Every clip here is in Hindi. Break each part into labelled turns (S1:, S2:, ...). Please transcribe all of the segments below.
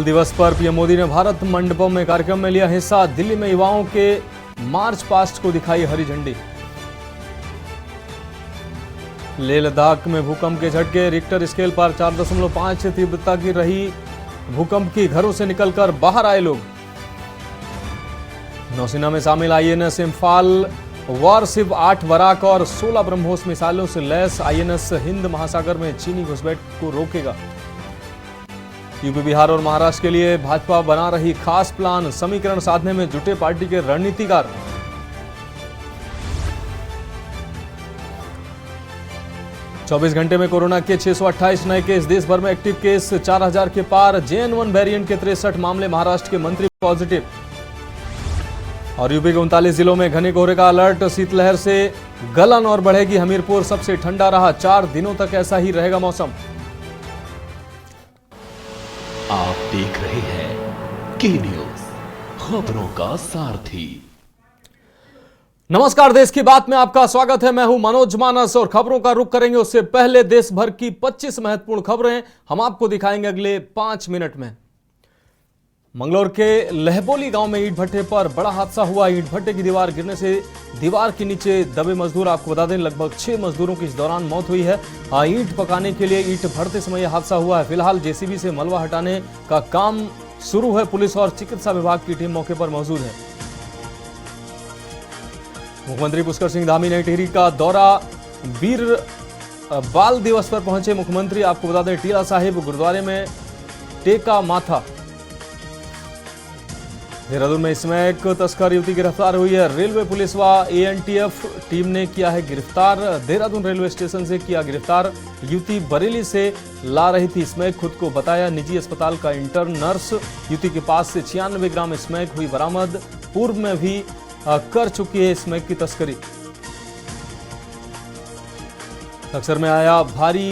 S1: दिवस पर पीएम मोदी ने भारत मंडपम में कार्यक्रम में लिया हिस्सा। दिल्ली में युवाओं के मार्च पास्ट को दिखाई हरी झंडी। लेह लद्दाख में भूकंप के झटके, रिक्टर स्केल पर 4.5 तीव्रता की रही भूकंप की। घरों से निकलकर बाहर आए लोग। नौसेना में शामिल आईएनएस इम्फाल वारशिप 8 बराक और 16 ब्रह्मोस मिसाइलों से लैस। आईएनएस हिंद महासागर में चीनी घुसपैठ को रोकेगा। यूपी, बिहार और महाराष्ट्र के लिए भाजपा बना रही खास प्लान। समीकरण साधने में जुटे पार्टी के रणनीतिकार। चौबीस घंटे में कोरोना के 628 नए केस। देश भर में एक्टिव केस 4000 के पार। JN1 वेरिएंट के 63 मामले। महाराष्ट्र के मंत्री पॉजिटिव। और यूपी के 39 जिलों में घने कोहरे का अलर्ट। शीतलहर से गलन और बढ़ेगी। हमीरपुर सबसे ठंडा रहा। 4 दिनों तक ऐसा ही रहेगा मौसम।
S2: आप देख रहे हैं के न्यूज, खबरों का सारथी।
S1: नमस्कार, देश की बात में आपका स्वागत है। मैं हूं मनोज मानस और खबरों का रुख करेंगे उससे पहले देश भर की 25 महत्वपूर्ण खबरें हम आपको दिखाएंगे अगले 5 मिनट में। मंगलौर के लहबोली गांव में ईंट भट्टे पर बड़ा हादसा हुआ। ईंट भट्टे की दीवार गिरने से दीवार के नीचे दबे मजदूर। आपको बता दें लगभग 6 मजदूरों की इस दौरान मौत हुई है। ईंट पकाने के लिए ईंट भरते समय यह हादसा हुआ है। फिलहाल जेसीबी से मलबा हटाने का काम शुरू है। पुलिस और चिकित्सा विभाग की टीम मौके पर मौजूद है। मुख्यमंत्री पुष्कर सिंह धामी ने टिहरी का दौरा। वीर बाल दिवस पर पहुंचे मुख्यमंत्री। आपको बता दें टीला साहिब गुरुद्वारे में टेका माथा। देहरादून में स्मैक तस्कर युवती गिरफ्तार हुई है। रेलवे पुलिस व ANTF टीम ने किया है गिरफ्तार। देहरादून रेलवे स्टेशन से किया गिरफ्तार। युवती बरेली से ला रही थी स्मैक। खुद को बताया निजी अस्पताल का इंटर्न नर्स। युवती के पास से 96 ग्राम स्मैक हुई बरामद। पूर्व में भी कर चुकी है स्मैक की तस्करी। अक्सर में आया भारी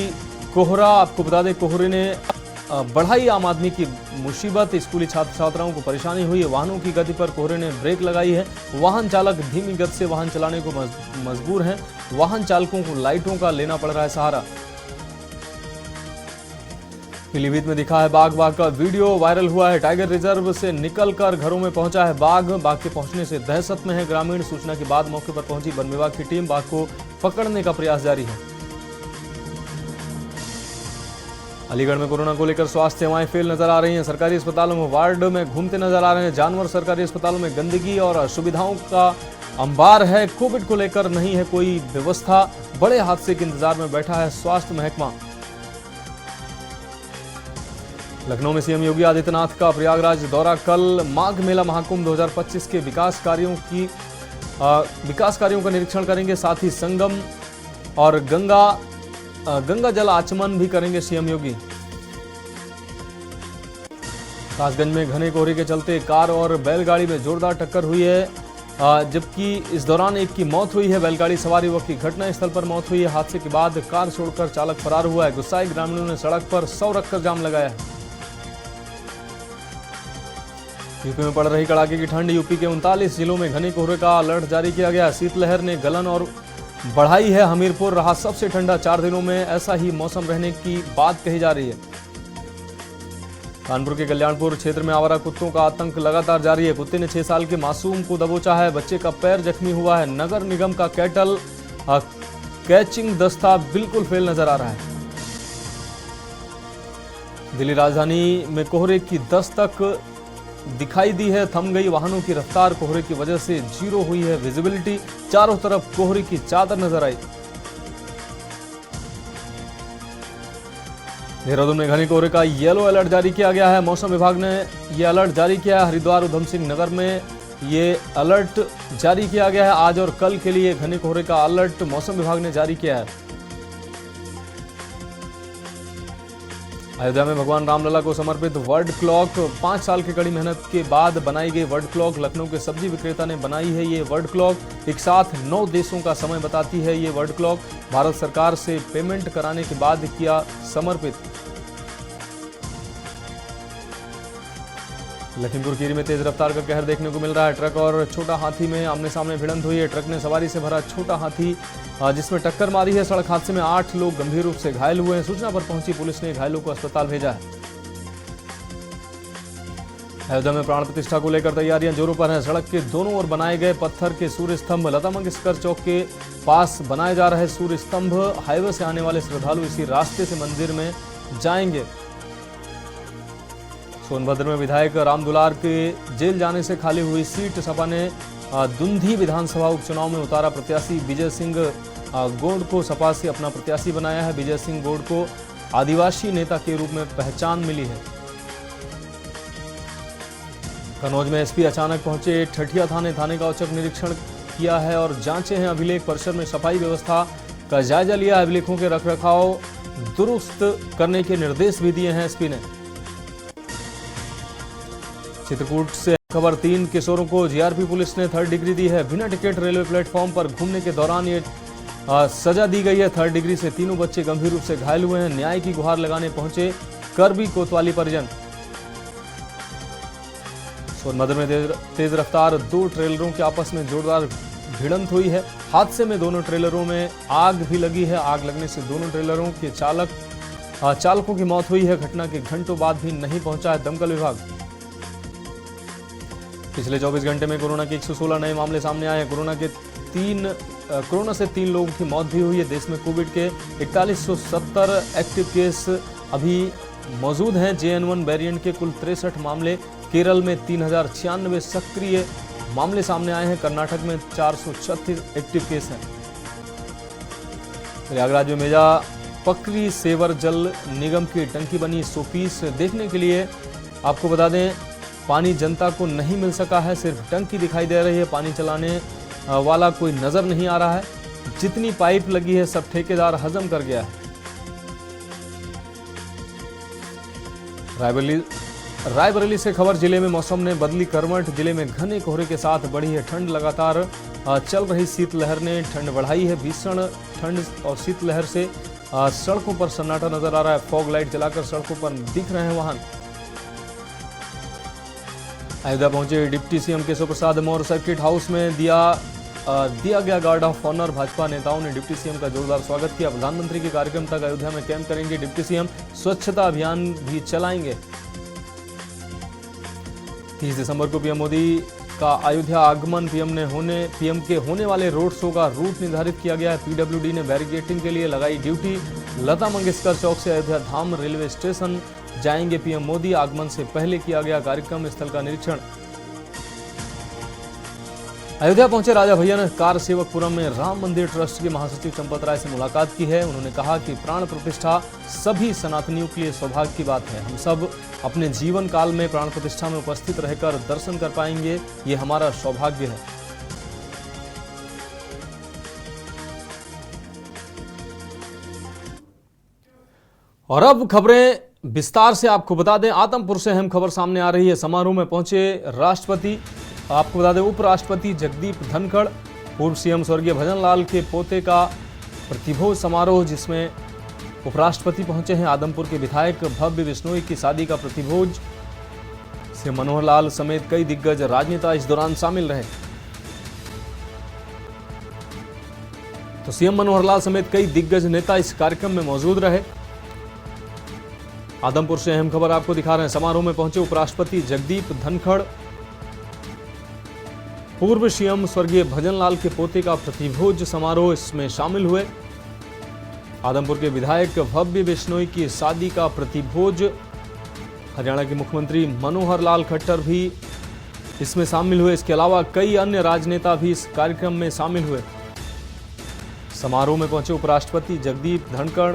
S1: कोहरा। आपको बता दें कोहरे ने बढ़ाई आम आदमी की मुसीबत। स्कूली छात्र छात्राओं को परेशानी हुई है। वाहनों की गति पर कोहरे ने ब्रेक लगाई है। वाहन चालक धीमी गति से वाहन चलाने को मजबूर हैं। वाहन चालकों को लाइटों का लेना पड़ रहा है सहारा। पीलीभीत में दिखा है बाघ का वीडियो वायरल हुआ है। टाइगर रिजर्व से निकलकर घरों में पहुंचा है बाघ के पहुंचने से दहशत में है ग्रामीण। सूचना के बाद मौके पर पहुंची वन विभाग की टीम। बाघ को पकड़ने का प्रयास जारी है। अलीगढ़ में कोरोना को लेकर स्वास्थ्य सेवाएं फेल नजर आ रही हैं। सरकारी अस्पतालों में वार्ड में घूमते नजर आ रहे हैं जानवर। सरकारी अस्पतालों में गंदगी और असुविधाओं का अंबार है। कोविड को लेकर नहीं है कोई व्यवस्था। बड़े हादसे के इंतजार में बैठा है स्वास्थ्य महकमा। लखनऊ में सीएम योगी आदित्यनाथ का प्रयागराज दौरा कल। माघ मेला महाकुंभ 2025 के विकास कार्यों का निरीक्षण करेंगे। साथ ही संगम और गंगा जल आचमन भी करेंगे सीएम योगी। कासगंज में घने कोहरे के चलते कार और बैलगाड़ी में जोरदार टक्कर हुई है। जबकि इस दौरान एक की मौत हुई है। बैलगाड़ी सवार युवक की घटनास्थल पर मौत हुई है। हादसे के बाद कार छोड़कर चालक फरार हुआ है। गुस्साए ग्रामीणों ने सड़क पर 100 रखकर जाम लगाया है। यूपी में पड़ रही कड़ाके की ठंड। यूपी के 39 जिलों में घने कोहरे का अलर्ट जारी किया गया। शीतलहर ने गलन और बढ़ाई है। हमीरपुर रहा सबसे ठंडा। 4 दिनों में ऐसा ही मौसम रहने की बात कही जा रही है। कानपुर के कल्याणपुर क्षेत्र में आवारा कुत्तों का आतंक लगातार जारी है। कुत्ते ने 6 साल के मासूम को दबोचा है। बच्चे का पैर जख्मी हुआ है। नगर निगम का कैटल कैचिंग दस्ता बिल्कुल फेल नजर आ रहा है। दिल्ली राजधानी में कोहरे की दस्तक दिखाई दी है। थम गई वाहनों की रफ्तार। कोहरे की वजह से जीरो हुई है विजिबिलिटी। चारों तरफ कोहरे की चादर नजर आई। देहरादून में घने कोहरे का येलो अलर्ट जारी किया गया है। मौसम विभाग ने यह अलर्ट जारी किया है। हरिद्वार उधम सिंह नगर में ये अलर्ट जारी किया गया है। आज और कल के लिए घने कोहरे का अलर्ट मौसम विभाग ने जारी किया है। अयोध्या में भगवान रामलला को समर्पित वर्ल्ड क्लॉक। 5 साल की कड़ी मेहनत के बाद बनाई गई वर्ल्ड क्लॉक। लखनऊ के सब्जी विक्रेता ने बनाई है ये वर्ल्ड क्लॉक। एक साथ 9 देशों का समय बताती है ये वर्ल्ड क्लॉक। भारत सरकार से पेमेंट कराने के बाद किया समर्पित। लखीमपुर खीरी में तेज रफ्तार का कहर देखने को मिल रहा है। ट्रक और छोटा हाथी में आमने सामने भिड़ंत हुई है। ट्रक ने सवारी से भरा छोटा हाथी जिसमें टक्कर मारी है। सड़क हादसे में 8 लोग गंभीर रूप से घायल हुए हैं। सूचना पर पहुंची पुलिस ने घायलों को अस्पताल भेजा है। अयोध्या में प्राण प्रतिष्ठा को लेकर तैयारियां जोरों पर हैं। सड़क के दोनों ओर बनाए गए पत्थर के सूर्य स्तंभ, लता मंगेशकर चौक के पास बनाए जा रहे सूर्य स्तंभ, हाईवे से आने वाले श्रद्धालु इसी रास्ते से मंदिर में जाएंगे। सोनभद्र में विधायक रामदुलार के जेल जाने से खाली हुई सीट, सपा ने दुंधी विधानसभा उपचुनाव में उतारा प्रत्याशी विजय सिंह गोंड को सपा से अपना प्रत्याशी बनाया है। विजय सिंह गोंड को आदिवासी नेता के रूप में पहचान मिली है। कन्नौज में एसपी अचानक पहुंचे ठठिया थाने का औचक निरीक्षण किया है और जांचे हैं। अभिलेख परिसर में सफाई व्यवस्था का जायजा लिया। अभिलेखों के रखरखाव दुरुस्त करने के निर्देश भी दिए हैं एसपी ने। चित्रकूट से खबर, 3 किशोरों को जीआरपी पुलिस ने 3rd डिग्री दी है। बिना टिकट रेलवे प्लेटफॉर्म पर घूमने के दौरान ये सजा दी गई है। 3rd डिग्री से तीनों बच्चे गंभीर रूप से घायल हुए हैं। न्याय की गुहार लगाने पहुंचे करबी कोतवाली परिजन। सोनभद्र में तेज रफ्तार 2 ट्रेलरों के आपस में जोरदार भिड़ंत हुई है। हादसे में दोनों ट्रेलरों में आग भी लगी है। आग लगने से दोनों ट्रेलरों के चालकों की मौत हुई है। घटना के घंटों बाद भी नहीं पहुंचा है दमकल विभाग। पिछले 24 घंटे में कोरोना के 116 नए मामले सामने आए हैं। कोरोना से 3 लोगों की मौत भी हुई है। देश में कोविड के 4170 एक्टिव केस अभी मौजूद हैं। JN1 वेरिएंट के कुल 63 मामले। केरल में 3096 सक्रिय मामले सामने आए हैं। कर्नाटक में 436 एक्टिव केस हैं। प्रयागराज में मेजा पकरी सेवर जल निगम की टंकी बनी 100 पीस। देखने के लिए आपको बता दें, पानी जनता को नहीं मिल सका है, सिर्फ टंकी दिखाई दे रही है। पानी चलाने वाला कोई नजर नहीं आ रहा है। जितनी पाइप लगी है सब ठेकेदार हजम कर गया है। रायबरेली से खबर, जिले में मौसम ने बदली करवट। जिले में घने कोहरे के साथ बढ़ी है ठंड। लगातार चल रही शीतलहर ने ठंड बढ़ाई है। भीषण ठंड और शीतलहर से सड़कों पर सन्नाटा नजर आ रहा है। फॉग लाइट जलाकर सड़कों पर दिख रहे हैं वाहन। अयोध्या पहुंचे deputy CM Keshav Prasad Maurya. Circuit house में दिया गया गार्ड ऑफ ऑनर। भाजपा नेताओं ने डिप्टी सीएम का जोरदार स्वागत किया। प्रधानमंत्री के कार्यक्रम तक अयोध्या में कैंप करेंगे डिप्टी सीएम। स्वच्छता अभियान भी चलाएंगे। 30 दिसंबर को पीएम मोदी का अयोध्या आगमन। पीएम के होने वाले रोड शो का रूट निर्धारित किया गया है। पीडब्ल्यूडी ने बैरिकेडिंग के लिए लगाई ड्यूटी। लता मंगेशकर चौक से अयोध्या धाम रेलवे स्टेशन जाएंगे पीएम मोदी। आगमन से पहले किया गया कार्यक्रम स्थल का निरीक्षण। अयोध्या पहुंचे राजा भैया ने कार सेवकपुरम में राम मंदिर ट्रस्ट के महासचिव चंपत राय से मुलाकात की है। उन्होंने कहा कि प्राण प्रतिष्ठा सभी सनातनियों के लिए सौभाग्य की बात है। हम सब अपने जीवन काल में प्राण प्रतिष्ठा में उपस्थित रहकर दर्शन कर पाएंगे, ये हमारा सौभाग्य है। और अब खबरें विस्तार से आपको बता दें। आदमपुर से अहम खबर सामने आ रही है। समारोह में पहुंचे राष्ट्रपति। आपको बता दें, उपराष्ट्रपति जगदीप धनखड़, पूर्व सीएम स्वर्गीय भजन लाल के पोते का प्रतिभोज समारोह, जिसमें उपराष्ट्रपति पहुंचे हैं। आदमपुर के विधायक भव्य बिश्नोई की शादी का प्रतिभोज से मनोहर लाल समेत कई दिग्गज राजनेता इस दौरान शामिल रहे। तो सीएम मनोहर लाल समेत कई दिग्गज नेता इस कार्यक्रम में मौजूद रहे। आदमपुर से अहम खबर आपको दिखा रहे हैं। समारोह में पहुंचे उपराष्ट्रपति जगदीप धनखड़, पूर्व सीएम स्वर्गीय भजन लाल के पोते का प्रतिभोज समारोह इसमें शामिल हुए। आदमपुर के विधायक भव्य बिश्नोई की शादी का प्रतिभोज। हरियाणा के मुख्यमंत्री मनोहर लाल खट्टर भी इसमें शामिल हुए। इसके अलावा कई अन्य राजनेता भी इस कार्यक्रम में शामिल हुए। समारोह में पहुंचे उपराष्ट्रपति जगदीप धनखड़।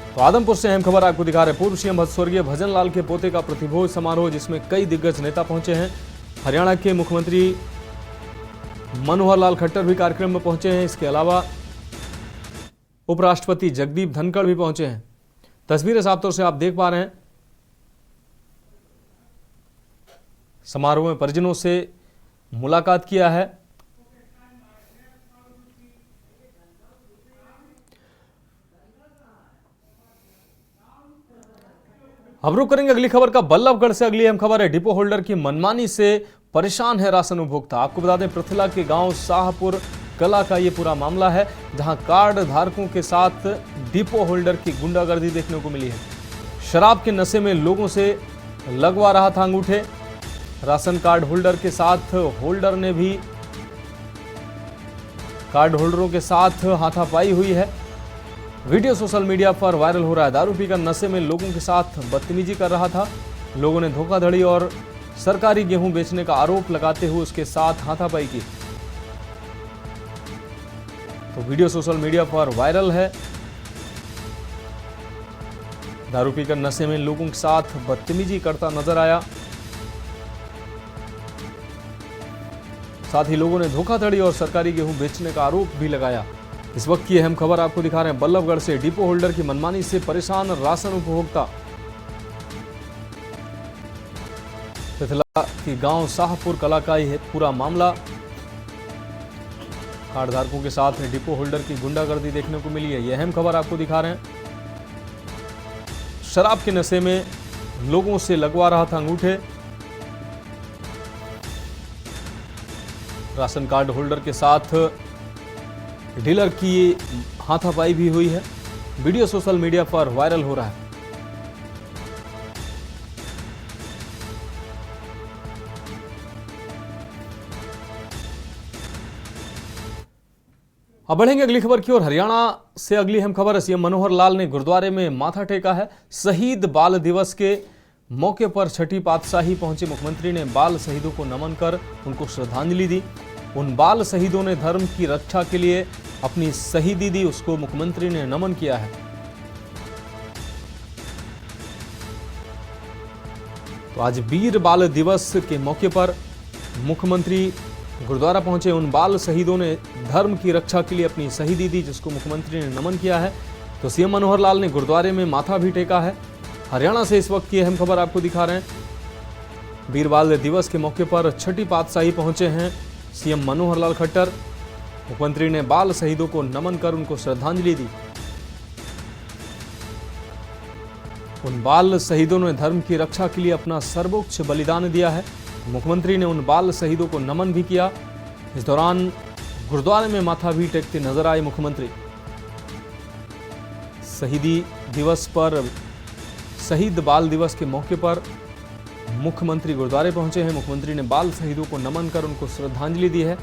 S1: तो आदमपुर से अहम खबर आपको दिखा रहे हैं। पूर्व सीएम स्वर्गीय भजन लाल के पोते का प्रतिभोज समारोह, जिसमें कई दिग्गज नेता पहुंचे हैं। हरियाणा के मुख्यमंत्री मनोहर लाल खट्टर भी कार्यक्रम में पहुंचे हैं। इसके अलावा उपराष्ट्रपति जगदीप धनखड़ भी पहुंचे हैं। तस्वीरें साफ तौर से आप देख पा रहे हैं। समारोह में परिजनों से मुलाकात किया है। अब रुक करेंगे अगली खबर का। बल्लभगढ़ से अगली अहम खबर है। डिपो होल्डर की मनमानी से परेशान है राशन उपभोक्ता। आपको बता दें, पृथला के गांव शाहपुर कला का ये पूरा मामला है, जहां कार्ड धारकों के साथ डिपो होल्डर की गुंडागर्दी देखने को मिली है। शराब के नशे में लोगों से लगवा रहा था अंगूठे। राशन कार्ड होल्डर के साथ होल्डर ने भी कार्ड होल्डरों के साथ हाथापाई हुई है। वीडियो सोशल मीडिया पर वायरल हो रहा है। दारू पीकर नशे में लोगों के साथ बदतमीजी कर रहा था। लोगों ने धोखाधड़ी और सरकारी गेहूं बेचने का आरोप लगाते हुए उसके साथ हाथापाई की। तो वीडियो सोशल मीडिया पर वायरल है। दारू पीकर नशे में लोगों के साथ बदतमीजी करता नजर आया। साथ ही लोगों ने धोखाधड़ी और सरकारी गेहूं बेचने का आरोप भी लगाया। इस वक्त की अहम खबर आपको दिखा रहे हैं। बल्लभगढ़ से डिपो होल्डर की मनमानी से परेशान राशन उपभोक्ता। तिथला की गांव शाहपुर कला का ही है पूरा मामला। कार्डधारकों के साथ डिपो होल्डर की गुंडागर्दी देखने को मिली है। यह अहम खबर आपको दिखा रहे हैं। शराब के नशे में लोगों से लगवा रहा था अंगूठे। राशन कार्ड होल्डर के साथ डीलर की हाथापाई भी हुई है। वीडियो सोशल मीडिया पर वायरल हो रहा है। अब बढ़ेंगे अगली खबर की ओर। हरियाणा से अगली अहम खबर है। सीएम मनोहर लाल ने गुरुद्वारे में माथा टेका है। शहीद बाल दिवस के मौके पर छठी पातशाही पहुंचे मुख्यमंत्री ने बाल शहीदों को नमन कर उनको श्रद्धांजलि दी। उन बाल शहीदों ने धर्म की रक्षा के लिए अपनी शहीदी दी, उसको मुख्यमंत्री ने नमन किया है। तो आज वीर बाल दिवस के मौके पर मुख्यमंत्री गुरुद्वारा पहुंचे। उन बाल शहीदों ने धर्म की रक्षा के लिए अपनी शहीदी दी, जिसको मुख्यमंत्री ने नमन किया है। तो सीएम मनोहर लाल ने गुरुद्वारे में माथा भी टेका है। हरियाणा से इस वक्त की अहम खबर आपको दिखा रहे हैं। वीर बाल दिवस के मौके पर छठी पातशाही पहुंचे हैं सीएम मनोहर लाल खट्टर। मुख्यमंत्री ने बाल शहीदों को नमन कर उनको श्रद्धांजलि दी। उन बाल शहीदों ने धर्म की रक्षा के लिए अपना सर्वोच्च बलिदान दिया है। मुख्यमंत्री ने उन बाल शहीदों को नमन भी किया। इस दौरान गुरुद्वारे में माथा भी टेकते नजर आए मुख्यमंत्री। शहीदी दिवस पर शहीद बाल दिवस के मौके पर मुख्यमंत्री गुरुद्वारे पहुंचे हैं। मुख्यमंत्री ने बाल शहीदों को नमन कर उनको श्रद्धांजलि दी है।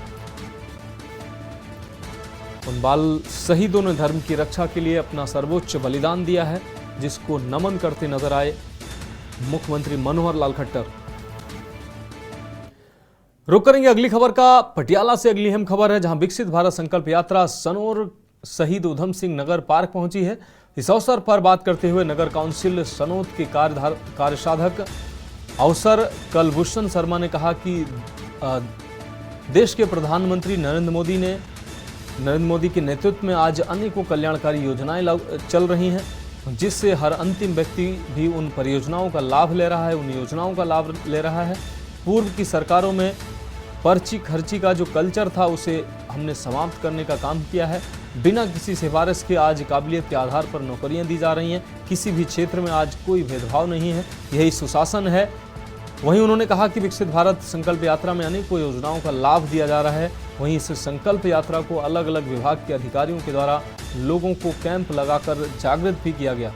S1: उन बाल शहीदों ने धर्म की रक्षा के लिए अपना सर्वोच्च बलिदान दिया है, जिसको नमन करते नजर आए मुख्यमंत्री मनोहर लाल खट्टर। रुक करेंगे अगली खबर का। पटियाला से अगली अहम खबर है, जहां विकसित भारत संकल्प यात्रा सनोर शहीद उधम सिंह नगर पार्क पहुंची है। इस अवसर पर बात करते हुए नगर काउंसिल सनोद के कार्यसाधक अवसर कलभूषण शर्मा ने कहा कि देश के प्रधानमंत्री नरेंद्र मोदी के नेतृत्व में आज अनेकों कल्याणकारी योजनाएं चल रही हैं, जिससे हर अंतिम व्यक्ति भी उन परियोजनाओं का लाभ ले रहा है, उन योजनाओं का लाभ ले रहा है। पूर्व की सरकारों में पर्ची खर्ची का जो कल्चर था, उसे हमने समाप्त करने का काम किया है। बिना किसी सिफारिश के आज काबिलियत के आधार पर नौकरियां दी जा रही हैं। किसी भी क्षेत्र में आज कोई भेदभाव नहीं है, यही सुशासन है। वहीं उन्होंने कहा कि विकसित भारत संकल्प यात्रा में अनेकों योजनाओं का लाभ दिया जा रहा है। वहीं इस संकल्प यात्रा को अलग अलग विभाग के अधिकारियों के द्वारा लोगों को कैंप लगाकर जागृत भी किया गया।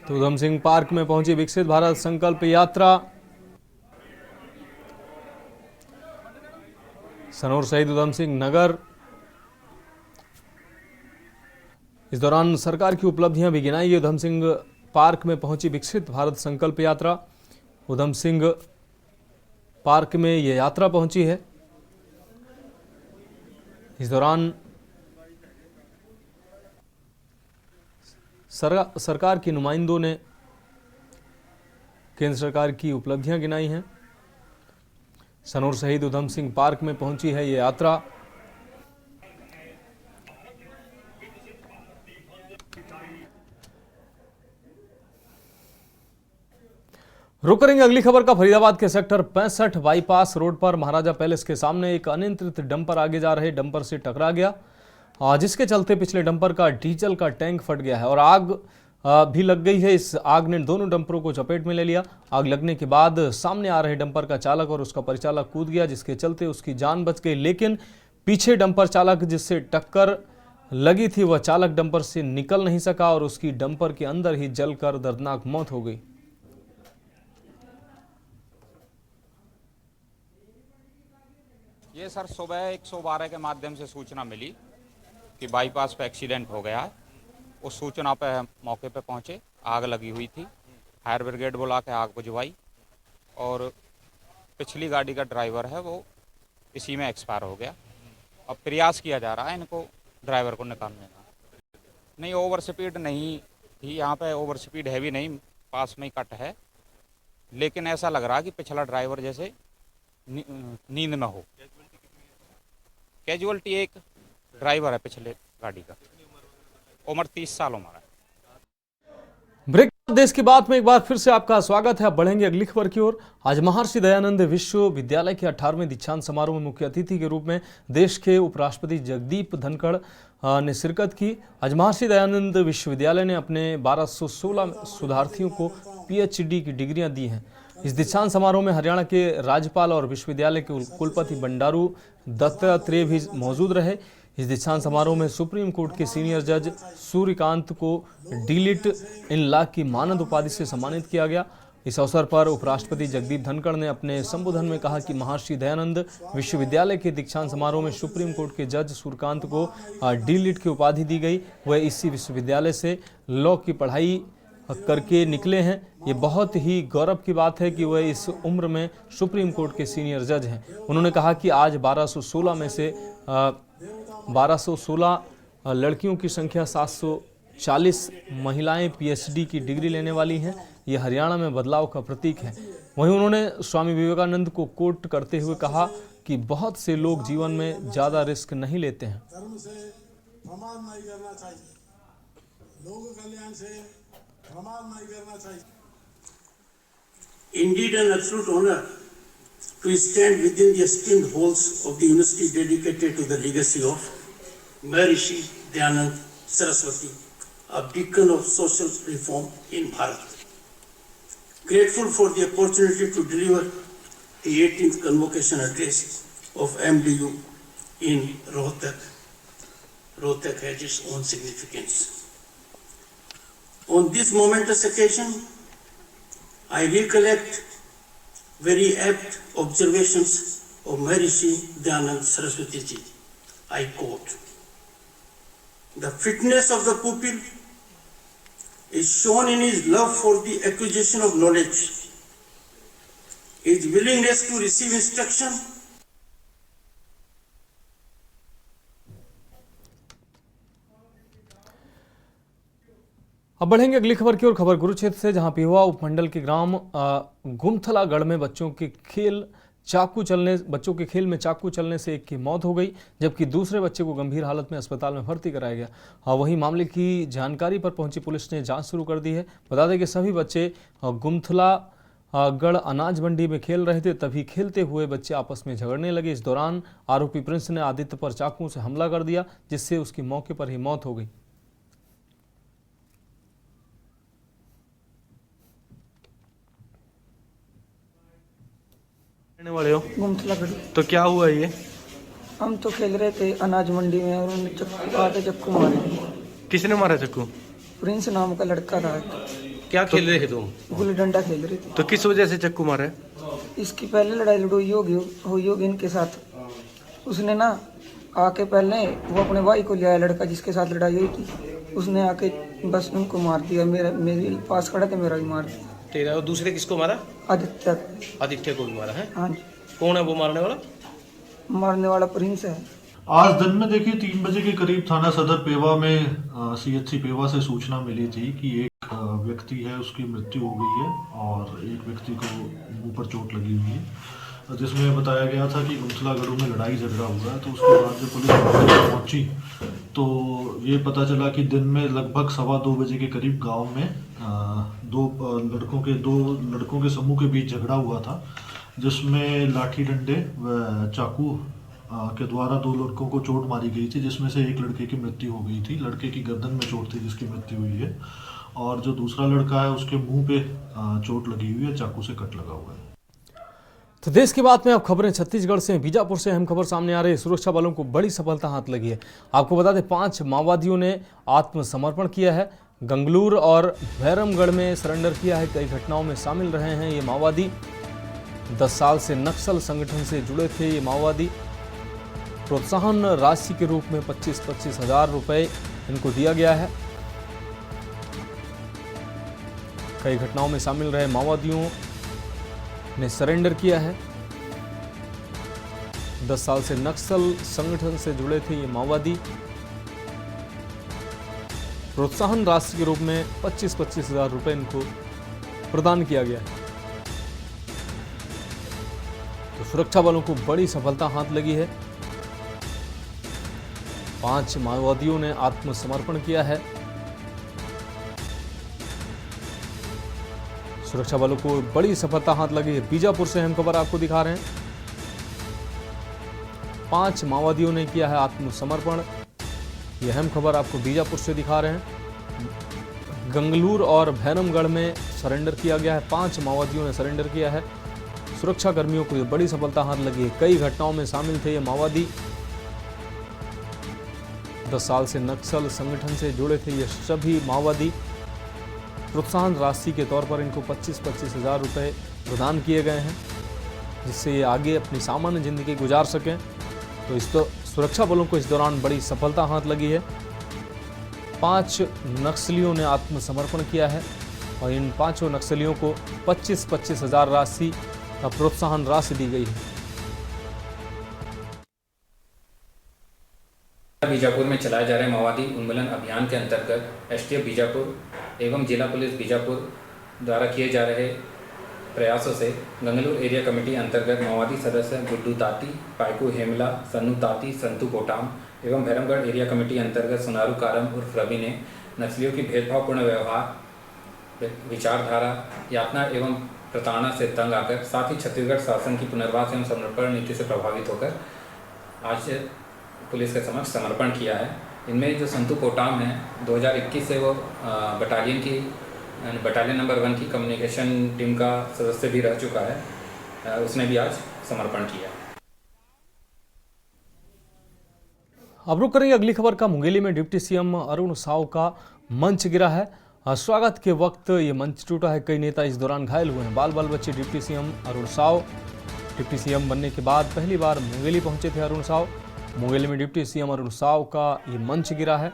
S1: तो उधम सिंह पार्क में पहुंची विकसित भारत संकल्प यात्रा। सनोर शहीद उधम सिंह नगर। इस दौरान सरकार की उपलब्धियां भी गिनाई। उधम सिंह पार्क में पहुंची विकसित भारत संकल्प यात्रा। उधम सिंह पार्क में यह यात्रा पहुंची है। इस दौरान सरकार के नुमाइंदों ने केंद्र सरकार की उपलब्धियां गिनाई हैं। सनोर शहीद उधम सिंह पार्क में पहुंची है ये यात्रा। रुक करेंगे अगली खबर का। फरीदाबाद के सेक्टर 65 बाईपास रोड पर महाराजा पैलेस के सामने एक अनियंत्रित डंपर आगे जा रहे डंपर से टकरा गया। जिसके चलते पिछले डंपर का डीजल का टैंक फट गया है और आग भी लग गई है। इस आग ने दोनों डंपरों को चपेट में ले लिया। आग लगने के बाद सामने आ रहे डंपर का चालक और उसका परिचालक कूद गया, जिसके चलते उसकी जान बच गई। लेकिन पीछे डंपर चालक जिससे टक्कर लगी थी वह चालक डंपर से निकल नहीं सका और उसकी डंपर के अंदर ही जलकर दर्दनाक मौत हो गई।
S3: ये सर सुबह 112 के माध्यम से सूचना मिली कि बाईपास पे एक्सीडेंट हो गया है। उस सूचना पे हम मौके पे पहुंचे। आग लगी हुई थी, फायर ब्रिगेड बुला के आग बुझवाई और पिछली गाड़ी का ड्राइवर है वो इसी में एक्सपायर हो गया। अब प्रयास किया जा रहा है इनको ड्राइवर को निकालने का। नहीं, ओवर स्पीड नहीं थी यहाँ पे, ओवर स्पीड है भी नहीं, पास में ही कट है। लेकिन ऐसा लग रहा कि पिछला ड्राइवर जैसे नींद में हो। कैजुअलिटी एक ड्राइवर है पिछले गाड़ी का, उम्र 30 साल उम्र है।
S1: ब्रेक देश की बात में एक बार फिर से आपका स्वागत है। अब बढ़ेंगे अगली खबर की ओर। आज महर्षि दयानंद विश्वविद्यालय के 18वें दीक्षांत समारोह में मुख्य अतिथि के रूप में देश के उपराष्ट्रपति जगदीप धनखड़ ने शिरकत की। आज महर्षि दयानंद विश्वविद्यालय ने अपने 1216 शोधार्थियों को PhD की डिग्रियां दी हैं। इस दीक्षांत समारोह में हरियाणा के राज्यपाल और विश्वविद्यालय के कुलपति बंडारू दत्तात्रेय भी मौजूद रहे। इस दीक्षांत समारोह में सुप्रीम कोर्ट के सीनियर जज सूर्यकांत को डीलिट इन लॉ की मानद उपाधि से सम्मानित किया गया। इस अवसर पर उपराष्ट्रपति जगदीप धनखड़ ने अपने संबोधन में कहा कि महर्षि दयानंद विश्वविद्यालय के दीक्षांत समारोह में सुप्रीम कोर्ट के जज सूर्यकांत को डीलिट की उपाधि दी गई। वह इसी विश्वविद्यालय से लॉ की पढ़ाई करके निकले हैं। ये बहुत ही गौरव की बात है कि वह इस उम्र में सुप्रीम कोर्ट के सीनियर जज हैं। उन्होंने कहा कि आज 1216 में से 1216 लड़कियों की संख्या 740 महिलाएं PhD की डिग्री लेने वाली हैं। ये हरियाणा में बदलाव का प्रतीक है। वहीं उन्होंने स्वामी विवेकानंद को कोट करते हुए कहा कि बहुत से लोग जीवन में ज़्यादा रिस्क नहीं लेते हैं।
S4: धर्म से प्रमाद नहीं करना चाहिए, लोक कल्याण से प्रमाद नहीं करना चाहिए। Indeed, an absolute honor to stand within the esteemed halls of the university dedicated to the legacy of Maharishi Dayanand Saraswati, a beacon of social reform in Bharat. Grateful for the opportunity to deliver the 18th convocation address of MDU in Rohtak. Rohtak has its own significance. On this momentous occasion, I recollect very apt observations of Maharishi Dayanand Saraswati ji. I quote, "The fitness of the pupil is shown in his love for the acquisition of knowledge, his willingness to receive instruction,
S1: अब बढ़ेंगे अगली खबर की ओर। खबर कुरुक्षेत्र से, जहां पिहोवा उपमंडल के ग्राम गुमथलागढ़ में बच्चों के खेल में चाकू चलने से एक की मौत हो गई, जबकि दूसरे बच्चे को गंभीर हालत में अस्पताल में भर्ती कराया गया। वहीं मामले की जानकारी पर पहुंची पुलिस ने जांच शुरू कर दी है। बता दें कि सभी बच्चे गुमथलागढ़ अनाज मंडी में खेल रहे थे, तभी खेलते हुए बच्चे आपस में झगड़ने लगे। इस दौरान आरोपी प्रिंस ने आदित्य पर चाकू से हमला कर दिया, जिससे उसकी मौके पर ही मौत हो गई।
S5: वाले हो
S6: गुमथलागढ़।
S5: तो क्या हुआ ये?
S6: हम तो खेल रहे थे अनाज मंडी में और उन्होंने चक्कू मारे।
S5: किसने मारा चक्कू?
S6: प्रिंस नाम का लड़का था।
S5: क्या खेल रहे थे तुम?
S6: गुल्ली डंडा खेल रहे थे।
S5: तो किस वजह से चक्कू मारा है?
S6: इसकी पहले लड़ाई लड़ोई होगी इनके साथ। उसने ना आके पहले वो अपने भाई को ले आया, लड़का जिसके साथ लड़ाई हुई थी, उसने आके बस उनको मार दिया। मेरे पास खड़ा था, मेरा भी मार दिया।
S5: तेरा? और दूसरे किसको मारा? आदित्य को भी मारा है?
S6: हाँ जी।
S5: कौन है वो मारने वाला?
S6: मारने वाला प्रिंस है।
S7: आज दिन में देखिए 3 बजे के करीब थाना सदर पेवा में CHC पेवा से सूचना मिली थी कि एक व्यक्ति है, उसकी मृत्यु हो गई है और एक व्यक्ति को मुंह पर चोट लगी हुई है, जिसमें बताया गया था कि गुमथलागढ़ में लड़ाई झगड़ा हुआ है। तो उसके बाद जब पुलिस पहुंची तो ये पता चला कि दिन में लगभग 2:15 बजे के करीब गांव में दो लड़कों के समूह के बीच झगड़ा हुआ था, जिसमें लाठी डंडे व चाकू के द्वारा 2 लड़कों को चोट मारी गई थी, जिसमें से एक लड़के की मृत्यु हो गई थी। लड़के की गर्दन में चोट थी जिसकी मृत्यु हुई है, और जो दूसरा लड़का है उसके मुंह पे चोट लगी हुई है, चाकू से कट लगा हुआ है।
S1: तो देश की बात में अब खबरें छत्तीसगढ़ से हैं। बीजापुर से अहम खबर सामने आ रही है। सुरक्षा बलों को बड़ी सफलता हाथ लगी है। आपको बता दें 5 माओवादियों ने आत्मसमर्पण किया है। गंगलूर और भैरमगढ़ में सरेंडर किया है। कई घटनाओं में शामिल रहे हैं ये माओवादी। 10 साल से नक्सल संगठन से जुड़े थे ये माओवादी। प्रोत्साहन राशि के रूप में 25-25 हजार रुपए इनको दिया गया है। कई घटनाओं में शामिल रहे माओवादियों ने सरेंडर किया है। 10 साल से नक्सल संगठन से जुड़े थे ये माओवादी। प्रोत्साहन राशि के रूप में 25-25 हजार रुपए इनको प्रदान किया गया है। तो सुरक्षा बलों को बड़ी सफलता हाथ लगी है। 5 माओवादियों ने आत्मसमर्पण किया है। सुरक्षा बलों को बड़ी सफलता हाथ लगी है। बीजापुर से अहम खबर आपको दिखा रहे हैं। 5 माओवादियों ने किया है आत्मसमर्पण। यह अहम खबर आपको बीजापुर से दिखा रहे हैं। गंगलूर और भैरमगढ़ में सरेंडर किया गया है। 5 माओवादियों ने सरेंडर किया है। सुरक्षा कर्मियों को बड़ी सफलता हाथ लगी है। कई घटनाओं में शामिल थे ये माओवादी। 10 साल से नक्सल संगठन से जुड़े थे ये सभी माओवादी। प्रोत्साहन राशि के तौर पर इनको 25-25 हजार रुपये प्रदान किए गए हैं, जिससे ये आगे अपनी सामान्य जिंदगी गुजार सकें। तो सुरक्षा बलों को इस दौरान बड़ी सफलता हाथ लगी है। 5 नक्सलियों ने आत्मसमर्पण किया है और इन 5 नक्सलियों को 25-25 हजार राशि का प्रोत्साहन राशि दी गई है।
S8: बीजापुर में चलाए जा रहे माओवादी उन्मूलन अभियान के अंतर्गत एसटीएफ बीजापुर एवं जिला पुलिस बीजापुर द्वारा किए जा रहे प्रयासों से गंगलूर एरिया कमेटी अंतर्गत माओवादी सदस्य गुड्डू ताती, पायकू हेमला, सन्नू ताती, संतू कोटाम एवं भैरमगढ़ एरिया कमेटी अंतर्गत सुनारू कारम उर्फ रवि ने नक्सलियों की भेदभावपूर्ण व्यवहार, विचारधारा, यातना एवं प्रताड़ना से तंग आकर साथ ही छत्तीसगढ़ शासन की पुनर्वास एवं समर्पण नीति से प्रभावित होकर आज पुलिस के समक्ष समर्पण किया है। इनमें जो संतू कोटाम है 2021 से वो बटालियन नंबर 1 की कम्युनिकेशन टीम का सदस्य भी रह चुका है। उसने भी आज समर्पण किया।
S1: अब रुक करेंगे अगली खबर का। मुंगेली में डिप्टी सीएम अरुण साव का मंच गिरा है। स्वागत के वक्त ये मंच टूटा है। कई नेता इस दौरान घायल हुए हैं। बाल बच्चे deputy CM Arun Sao. Deputy CM बनने के बाद पहली बार मुंगेली पहुंचे थे अरुण साव। मुंगेली में डिप्टी सीएम अरुण साव का ये मंच गिरा है।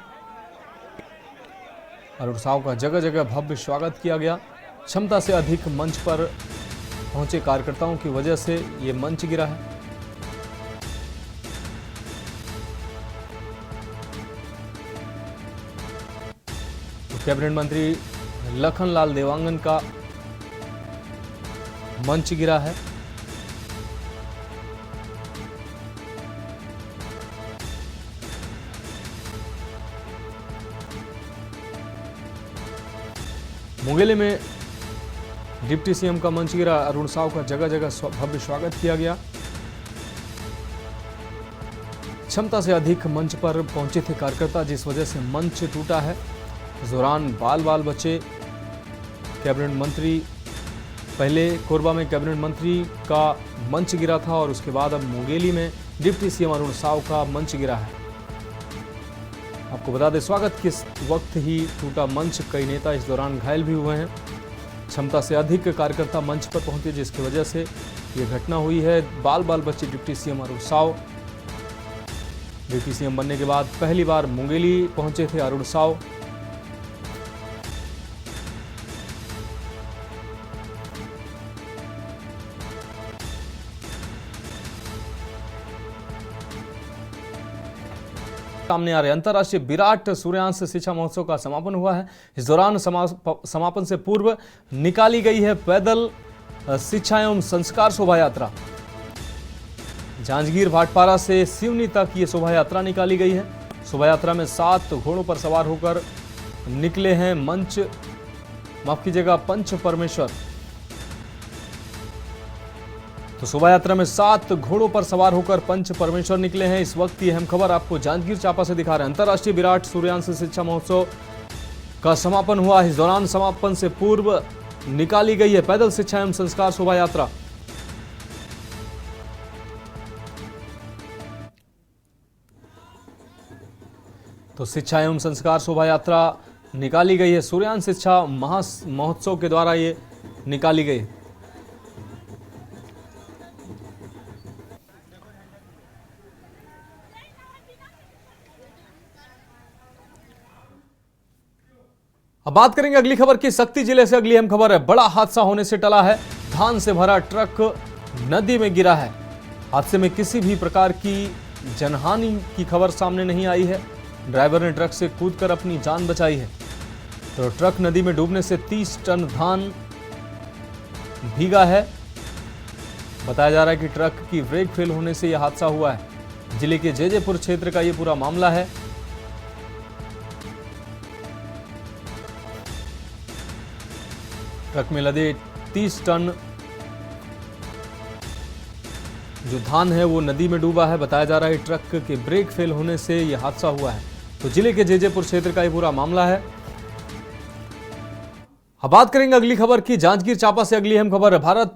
S1: अरुण साव का जगह जगह भव्य स्वागत किया गया। क्षमता से अधिक मंच पर पहुंचे कार्यकर्ताओं की वजह से ये मंच गिरा है। तो कैबिनेट मंत्री लखनलाल देवांगन का मंच गिरा है। मुंगेली में डिप्टी सीएम का मंच गिरा। अरुण साव का जगह जगह भव्य स्वागत किया गया। क्षमता से अधिक मंच पर पहुंचे थे कार्यकर्ता, जिस वजह से मंच टूटा है। इस दौरान बाल बच्चे कैबिनेट मंत्री, पहले कोरबा में कैबिनेट मंत्री का मंच गिरा था और उसके बाद अब मुंगेली में डिप्टी सीएम अरुण साव का मंच गिरा है। आपको बता दें स्वागत के वक्त ही टूटा मंच। कई नेता इस दौरान घायल भी हुए हैं। क्षमता से अधिक कार्यकर्ता मंच पर पहुंचे, जिसकी वजह से ये घटना हुई है। बाल बच्चे deputy CM Arun Sao. Deputy CM बनने के बाद पहली बार मुंगेली पहुंचे थे अरुण साव। सामने आ रहे अंतर्राष्ट्रीय विराट सूर्यांश शिक्षा महोत्सव का समापन हुआ है। इस दौरान समापन से पूर्व निकाली गई है पैदल शिक्षा एवं संस्कार शोभा यात्रा। जांजगीर भाटपारा से सिवनी तक ये शोभा यात्रा निकाली गई है। शोभा यात्रा में 7 घोड़ों पर सवार होकर निकले हैं पंच परमेश्वर। तो शोभा यात्रा में 7 घोड़ों पर सवार होकर पंच परमेश्वर निकले हैं। इस वक्त की अहम खबर आपको जांजगीर चांपा से दिखा रहे हैं। अंतर्राष्ट्रीय विराट सूर्यांश शिक्षा महोत्सव का समापन हुआ। इस दौरान समापन से पूर्व निकाली गई है पैदल शिक्षा एवं संस्कार शोभा यात्रा। तो शिक्षा एवं संस्कार शोभा यात्रा निकाली गई है। सूर्यांश शिक्षा महोत्सव के द्वारा ये निकाली गई। अब बात करेंगे अगली खबर की। शक्ति जिले से अगली अहम खबर है। बड़ा हादसा होने से टला है। धान से भरा ट्रक नदी में गिरा है। हादसे में किसी भी प्रकार की जनहानि की खबर सामने नहीं आई है। ड्राइवर ने ट्रक से कूदकर अपनी जान बचाई है। तो ट्रक नदी में डूबने से 30 टन धान भीगा है। बताया जा रहा है कि ट्रक की ब्रेक फेल होने से यह हादसा हुआ है। जिले के जेजेपुर क्षेत्र का यह पूरा मामला है। ट्रक में लदे 30 टन जो धान है वो नदी में डूबा है। बताया जा रहा है ट्रक के ब्रेक फेल होने से यह हादसा हुआ है। तो जिले के जेजेपुर क्षेत्र का यह पूरा मामला है। अब बात करेंगे अगली खबर की। जांजगीर चांपा से अगली अहम खबर है। भारत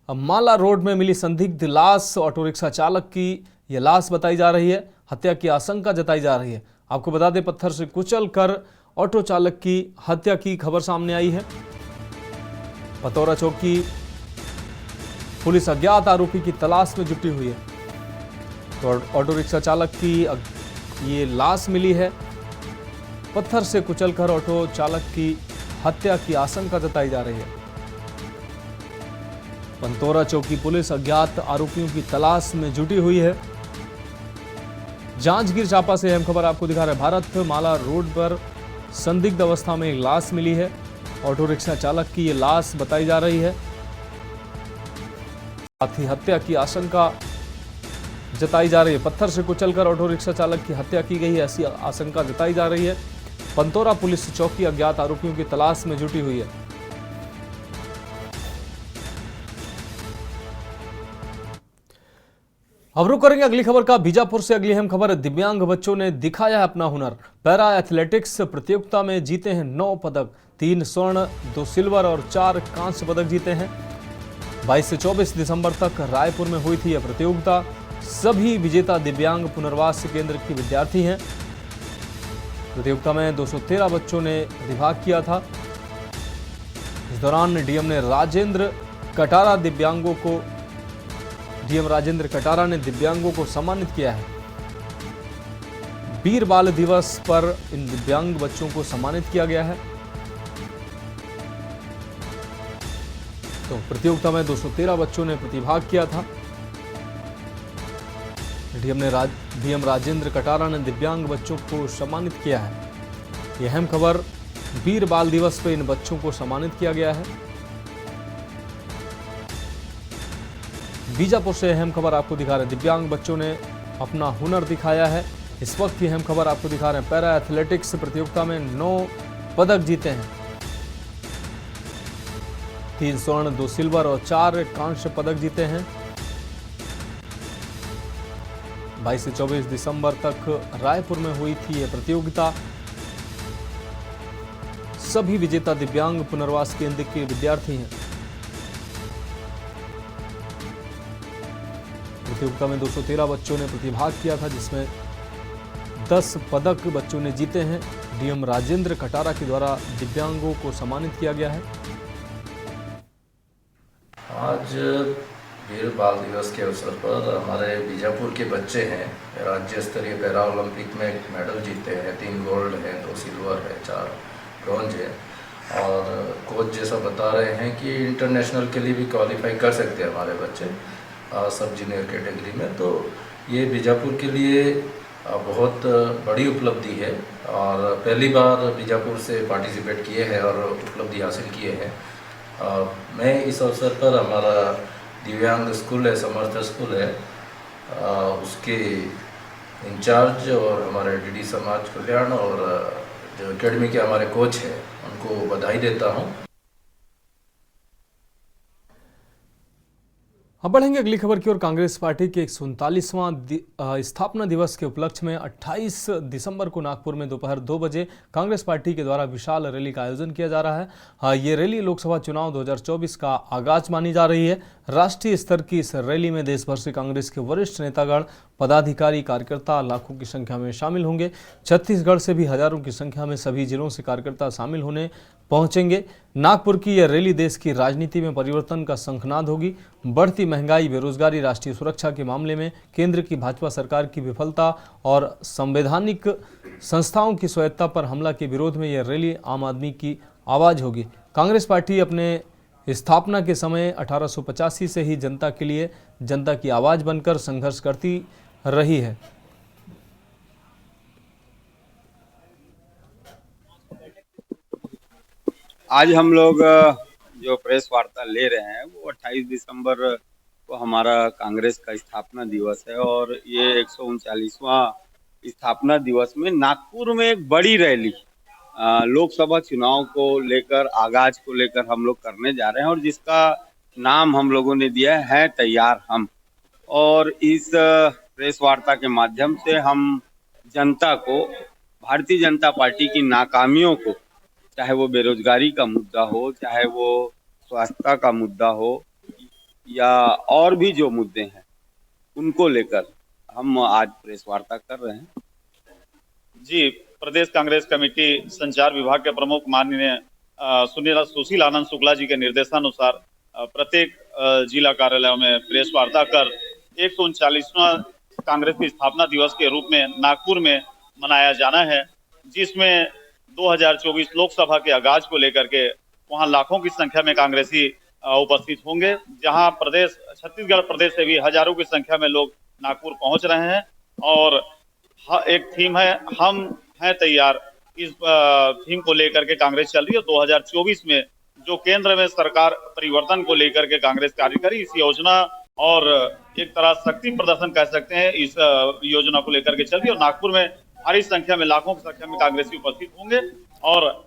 S1: माला रोड में मिली संदिग्ध लाश ऑटो रिक्शा चालक की यह लाश बताई जा रही है। हत्या की आशंका जताई जा रही है। आपको बता दें पत्थर से कुचलकर ऑटो चालक की हत्या की खबर सामने आई है। पतौरा चौकी पुलिस अज्ञात आरोपी की तलाश में जुटी हुई है। तो ऑटो रिक्शा चालक की ये लाश मिली है। पत्थर से कुचलकर ऑटो चालक की हत्या की आशंका जताई जा रही है। पंतोरा चौकी पुलिस अज्ञात आरोपियों की तलाश में जुटी हुई है। जांजगीर चांपा से अहम खबर आपको दिखा रहे हैं। भारत माला रोड पर संदिग्ध अवस्था में एक लाश मिली है। ऑटो रिक्शा चालक की ये लाश बताई जा रही है। साथ ही हत्या की आशंका जताई जा रही है। पत्थर से कुचलकर ऑटो रिक्शा चालक की हत्या की गई है, ऐसी आशंका जताई जा रही है। पंतोरा पुलिस चौकी अज्ञात आरोपियों की तलाश में जुटी हुई है। अब रुक करेंगे अगली खबर का। बीजापुर से अगली अहम खबर है। दिव्यांग बच्चों ने दिखाया है अपना हुनर। पैरा एथलेटिक्स प्रतियोगिता में जीते हैं 9 पदक। 3 स्वर्ण, 2 सिल्वर और 4 कांस्य पदक जीते हैं। 22 से 24 दिसंबर तक रायपुर में हुई थी यह प्रतियोगिता। सभी विजेता दिव्यांग पुनर्वास केंद्र के विद्यार्थी हैं। प्रतियोगिता में 213 बच्चों ने प्रतिभाग किया था। इस दौरान डीएम राजेंद्र कटारा ने दिव्यांगों को सम्मानित किया है। वीर बाल दिवस पर इन दिव्यांग बच्चों को सम्मानित किया गया है। तो प्रतियोगिता में 213 बच्चों ने प्रतिभाग किया था। डीएम राजेंद्र कटारा ने दिव्यांग बच्चों को सम्मानित किया है। यह अहम खबर। वीर बाल दिवस पर इन बच्चों को सम्मानित किया गया है। बीजापुर से अहम खबर आपको दिखा रहे हैं। दिव्यांग बच्चों ने अपना हुनर दिखाया है। इस वक्त की अहम खबर आपको दिखा रहे हैं। पैरा एथलेटिक्स प्रतियोगिता में 9 पदक जीते हैं। 3 स्वर्ण, 2 सिल्वर और 4 कांस्य पदक जीते हैं। 22 से 24 दिसंबर तक रायपुर में हुई थी यह प्रतियोगिता। सभी विजेता दिव्यांग पुनर्वास केंद्र के विद्यार्थी हैं। प्रतियोगिता में 213 बच्चों ने प्रतिभाग किया था, जिसमें 10 पदक बच्चों ने जीते हैं। डीएम राजेंद्र कटारा के द्वारा दिव्यांगों को सम्मानित किया गया है।
S9: आज वीर बाल दिवस के अवसर पर हमारे बीजापुर के बच्चे हैं राज्य स्तरीय पैरा ओलंपिक में मेडल जीते हैं। 3 गोल्ड है, 2 सिल्वर है, 4 ब्रॉन्ज है। और कोच जैसा बता रहे हैं कि इंटरनेशनल के लिए भी क्वालिफाई कर सकते हैं हमारे बच्चे सब जूनियर कैटेगरी में। तो ये बीजापुर के लिए बहुत बड़ी उपलब्धि है और पहली बार बीजापुर से पार्टिसिपेट किए हैं और उपलब्धि हासिल किए हैं। मैं इस अवसर पर हमारा दिव्यांग स्कूल है, समर्थ स्कूल है, उसके इंचार्ज और हमारे डीडी समाज कल्याण और जो एकेडमी के हमारे कोच हैं उनको बधाई देता हूँ।
S1: अब बढ़ेंगे अगली खबर की ओर। कांग्रेस पार्टी के 139वां स्थापना दिवस के उपलक्ष्य में 28 दिसंबर को नागपुर में दोपहर 2 बजे कांग्रेस पार्टी के द्वारा विशाल रैली का आयोजन किया जा रहा है। ये रैली लोकसभा चुनाव 2024 का आगाज मानी जा रही है। राष्ट्रीय स्तर की इस रैली में देश भर से कांग्रेस के वरिष्ठ नेतागण, पदाधिकारी, कार्यकर्ता लाखों की संख्या में शामिल होंगे। छत्तीसगढ़ से भी हजारों की संख्या में सभी जिलों से कार्यकर्ता शामिल होने पहुंचेंगे। नागपुर की यह रैली देश की राजनीति में परिवर्तन का शंखनाद होगी। बढ़ती महंगाई, बेरोजगारी, राष्ट्रीय सुरक्षा के मामले में केंद्र की भाजपा सरकार की विफलता और संवैधानिक संस्थाओं की स्वायत्ता पर हमला के विरोध में यह रैली आम आदमी की आवाज होगी। कांग्रेस पार्टी अपने स्थापना के समय 1885 से ही जनता के लिए, जनता की आवाज बनकर संघर्ष करती रही है।
S10: आज हम लोग जो प्रेस वार्ता ले रहे हैं वो 28 दिसंबर को हमारा कांग्रेस का स्थापना दिवस है और ये 139वां स्थापना दिवस में नागपुर में एक बड़ी रैली लोकसभा चुनाव को लेकर, आगाज को लेकर हम लोग करने जा रहे हैं और जिसका नाम हम लोगों ने दिया है तैयार हम। और इस प्रेस वार्ता के माध्यम से हम जनता को भारतीय जनता पार्टी की नाकामियों को, चाहे वो बेरोजगारी का मुद्दा हो, चाहे वो स्वास्थ्य का मुद्दा हो या और भी जो मुद्दे हैं, उनको लेकर हम आज प्रेस वार्ता कर रहे हैं।
S11: जी, प्रदेश कांग्रेस कमेटी संचार विभाग के प्रमुख माननीय सुशील आनंद शुक्ला जी के निर्देशानुसार प्रत्येक जिला कार्यालयों में प्रेस वार्ता कर 139वां कांग्रेस की स्थापना दिवस के रूप में नागपुर में मनाया जाना है, जिसमें 2024 लोकसभा के आगाज को लेकर के वहां लाखों की संख्या में कांग्रेसी उपस्थित होंगे। जहां छत्तीसगढ़ प्रदेश से भी हजारों की संख्या में लोग नागपुर पहुंच रहे हैं और एक थीम है, हम हैं तैयार। इस थीम को लेकर के कांग्रेस चल रही है। 2024 में जो केंद्र में सरकार परिवर्तन को लेकर के कांग्रेस कार्य करी, इस योजना और एक तरह शक्ति प्रदर्शन कह सकते हैं, इस योजना को लेकर के चल रही है और नागपुर में भारी संख्या में, लाखों की संख्या में कांग्रेसी उपस्थित होंगे। और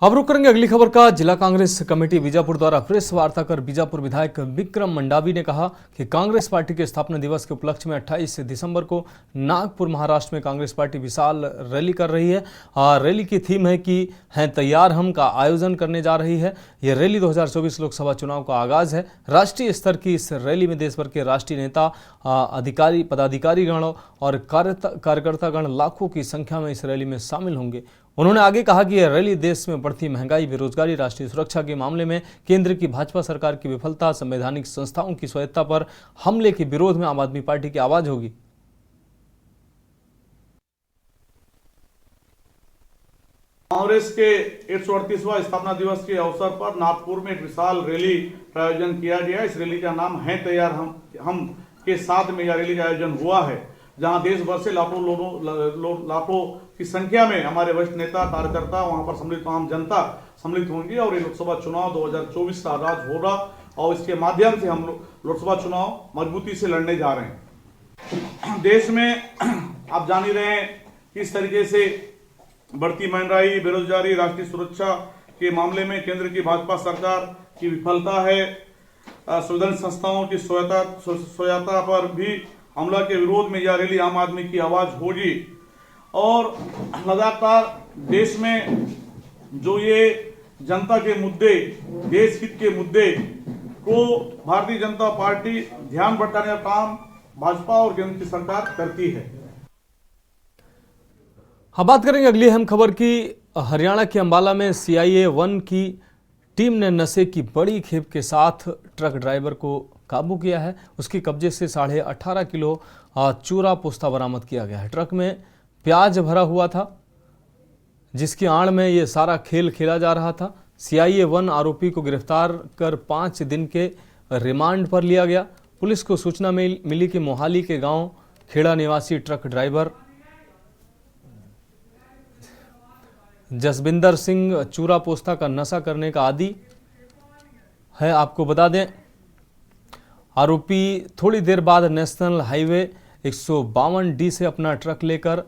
S1: अब रुक करेंगे अगली खबर का। जिला कांग्रेस कमेटी बीजापुर द्वारा प्रेस वार्ता कर बीजापुर विधायक विक्रम मंडावी ने कहा कि कांग्रेस पार्टी के स्थापना दिवस के उपलक्ष्य में 28 दिसंबर को नागपुर महाराष्ट्र में कांग्रेस पार्टी विशाल रैली कर रही है। रैली की थीम है कि हैं तैयार हम का आयोजन करने जा रही है। यह रैली 2024 लोकसभा चुनाव का आगाज है। राष्ट्रीय स्तर की इस रैली में देश भर के राष्ट्रीय नेता, अधिकारी, पदाधिकारीगण और कार्यकर्तागण लाखों की संख्या में इस रैली में शामिल होंगे। उन्होंने आगे कहा कि यह रैली देश में बढ़ती महंगाई, बेरोजगारी, राष्ट्रीय सुरक्षा के मामले में केंद्र की भाजपा सरकार की विफलता, संवैधानिक संस्थाओं की स्वायत्ता पर हमले के विरोध में आम आदमी पार्टी की आवाज होगी।
S12: कांग्रेस के 138वां स्थापना दिवस के अवसर पर नागपुर में एक विशाल रैली का आयोजन किया गया। इस रैली का नाम है तैयार हम के साथ में यह रैली का आयोजन हुआ है, जहां देश भर से लाखों की संख्या में हमारे वरिष्ठ नेता, कार्यकर्ता, वहां पर सम्मिलित तमाम जनता सम्मिलित होंगी और ये लोकसभा चुनाव 2024 का आगाज होगा और इसके माध्यम से हम लोकसभा चुनाव मजबूती से लड़ने जा रहे हैं। देश में आप जान ही रहे हैं किस तरीके से बढ़ती महंगाई, बेरोजगारी, राष्ट्रीय सुरक्षा के मामले में केंद्र की भाजपा सरकार की विफलता है। संवैधानिक संस्थाओं की स्वायत्ता पर भी हमला के विरोध में यह रैली आम आदमी की आवाज होगी और लगातार देश में जो ये जनता के मुद्दे, देश हित के मुद्दे को भारतीय जनता पार्टी ध्यान भटकाने का काम भाजपा और केंद्र की सरकार करती है।
S1: अब बात करेंगे अगली अहम खबर की। हरियाणा के अंबाला में CIA-1 की टीम ने नशे की बड़ी खेप के साथ ट्रक ड्राइवर को काबू किया है। उसके कब्जे से 18.5 किलो चूरा पोस्ता बरामद किया गया है। ट्रक में प्याज भरा हुआ था, जिसकी आड़ में ये सारा खेल खेला जा रहा था। CIA-1 आरोपी को गिरफ्तार कर 5 दिन के रिमांड पर लिया गया। पुलिस को सूचना मिली कि मोहाली के गांव खेड़ा निवासी ट्रक ड्राइवर जसबिंदर सिंह चूरा पोस्ता का नशा करने का आदी है। आपको बता दें, आरोपी थोड़ी देर बाद नेशनल हाईवे 152D से अपना ट्रक लेकर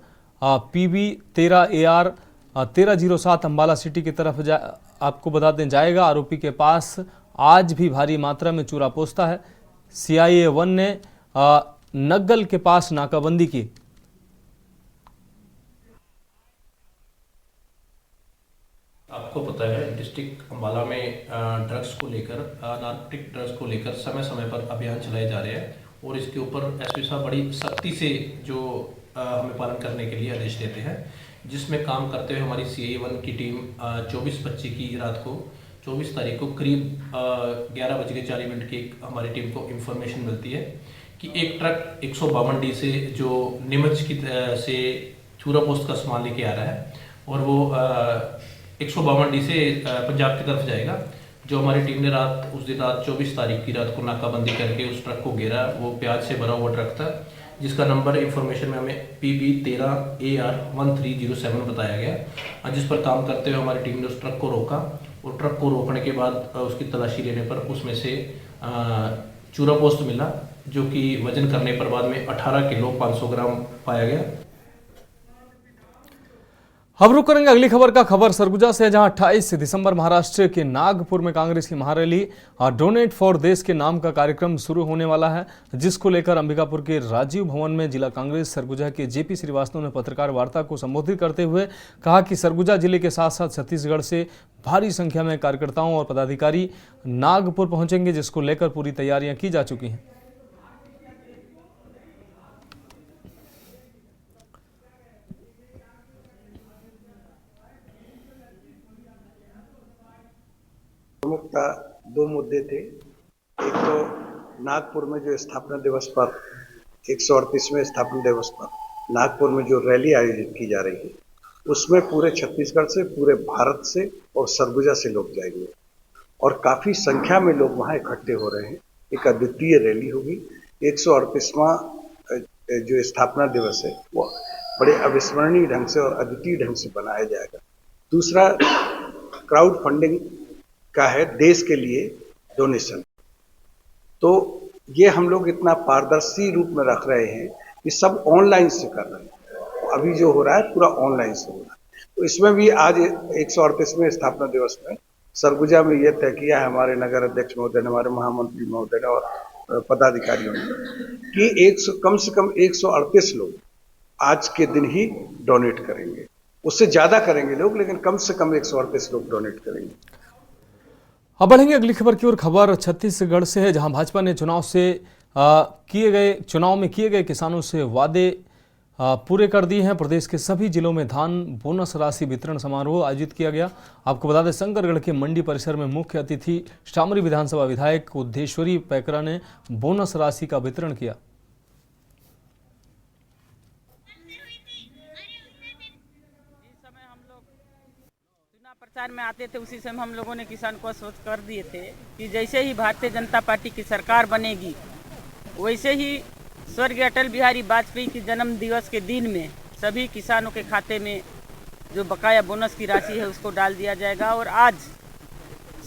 S1: PB 13 AR 1307 अंबाला सिटी की तरफ आपको बता दें जाएगा। आरोपी के पास आज भी भारी मात्रा में चूरा पोसता है। CIA-1 ने नग्गल के पास नाकाबंदी की।
S13: आपको पता है डिस्ट्रिक्ट अम्बाला में ड्रग्स को लेकर, नार्कोटिक ड्रग्स को लेकर समय समय पर अभियान चलाए जा रहे हैं और इसके ऊपर एसपी साहब बड़ी सख्ती से जो हमें पालन करने के लिए आदेश देते हैं, जिसमें काम करते हुए हमारी CIA-1 की टीम 24/25 की रात को 24 तारीख को करीब 11:40 की हमारी टीम को इंफॉर्मेशन मिलती है कि एक ट्रक 152D से जो नीमच की से चूरा पोस्ट का सामान लेके आ रहा है और वो 152D से पंजाब की तरफ जाएगा। जो हमारी टीम ने उस दिन रात 24 तारीख की रात को नाकाबंदी करके उस ट्रक को घेरा। वो प्याज से भरा हुआ ट्रक था जिसका नंबर इंफॉर्मेशन में हमें PB13AR1307 बताया गया, जिस पर काम करते हुए हमारी टीम ने उस ट्रक को रोका और ट्रक को रोकने के बाद उसकी तलाशी लेने पर उसमें से चूरा पोस्ट मिला, जो कि वजन करने पर बाद में 18 किलो 500 ग्राम पाया गया।
S1: अब रुक करेंगे अगली खबर का। खबर सरगुजा से, जहां 28 दिसंबर महाराष्ट्र के नागपुर में कांग्रेस की महारैली और डोनेट फॉर देश के नाम का कार्यक्रम शुरू होने वाला है, जिसको लेकर अंबिकापुर के राजीव भवन में जिला कांग्रेस सरगुजा के JP श्रीवास्तव ने पत्रकार वार्ता को संबोधित करते हुए कहा कि सरगुजा जिले के साथ साथ छत्तीसगढ़ से भारी संख्या में कार्यकर्ताओं और पदाधिकारी नागपुर पहुंचेंगे, जिसको लेकर पूरी तैयारियां की जा चुकी हैं।
S14: प्रमुखता दो मुद्दे थे। एक तो नागपुर में जो स्थापना दिवस पर 138वें स्थापना दिवस पर नागपुर में जो रैली आयोजित की जा रही है, उसमें पूरे छत्तीसगढ़ से, पूरे भारत से और सरगुजा से लोग जाएंगे और काफी संख्या में लोग वहां इकट्ठे हो रहे हैं। एक अद्वितीय रैली होगी। 138वां जो स्थापना दिवस है वो बड़े अविस्मरणीय ढंग से और अद्वितीय ढंग से बनाया जाएगा। दूसरा क्राउड फंडिंग का है, देश के लिए डोनेशन। तो ये हम लोग इतना पारदर्शी रूप में रख रहे हैं कि सब ऑनलाइन से कर रहे हैं। अभी जो हो रहा है पूरा ऑनलाइन से हो रहा है। तो इसमें भी आज 138वें स्थापना दिवस में सरगुजा में यह तय किया है हमारे नगर अध्यक्ष महोदय ने, हमारे महामंत्री महोदय ने और पदाधिकारियों ने कि कम से कम 138 लोग आज के दिन ही डोनेट करेंगे। उससे ज्यादा करेंगे लोग, लेकिन कम से कम 138 लोग डोनेट करेंगे।
S1: अब बढ़ेंगे अगली खबर की ओर। खबर छत्तीसगढ़ से है, जहां भाजपा ने चुनाव में किए गए किसानों से वादे पूरे कर दिए हैं। प्रदेश के सभी जिलों में धान बोनस राशि वितरण समारोह आयोजित किया गया। आपको बता दें, शंकरगढ़ के मंडी परिसर में मुख्य अतिथि शामरी विधानसभा विधायक उद्धेश्वरी पैकरा ने बोनस राशि का वितरण किया।
S15: प्रचार में आते थे उसी समय हम लोगों ने किसान को आश्वस्त कर दिए थे कि जैसे ही भारतीय जनता पार्टी की सरकार बनेगी, वैसे ही स्वर्गीय अटल बिहारी वाजपेयी के जन्म दिवस के दिन में सभी किसानों के खाते में जो बकाया बोनस की राशि है उसको डाल दिया जाएगा। और आज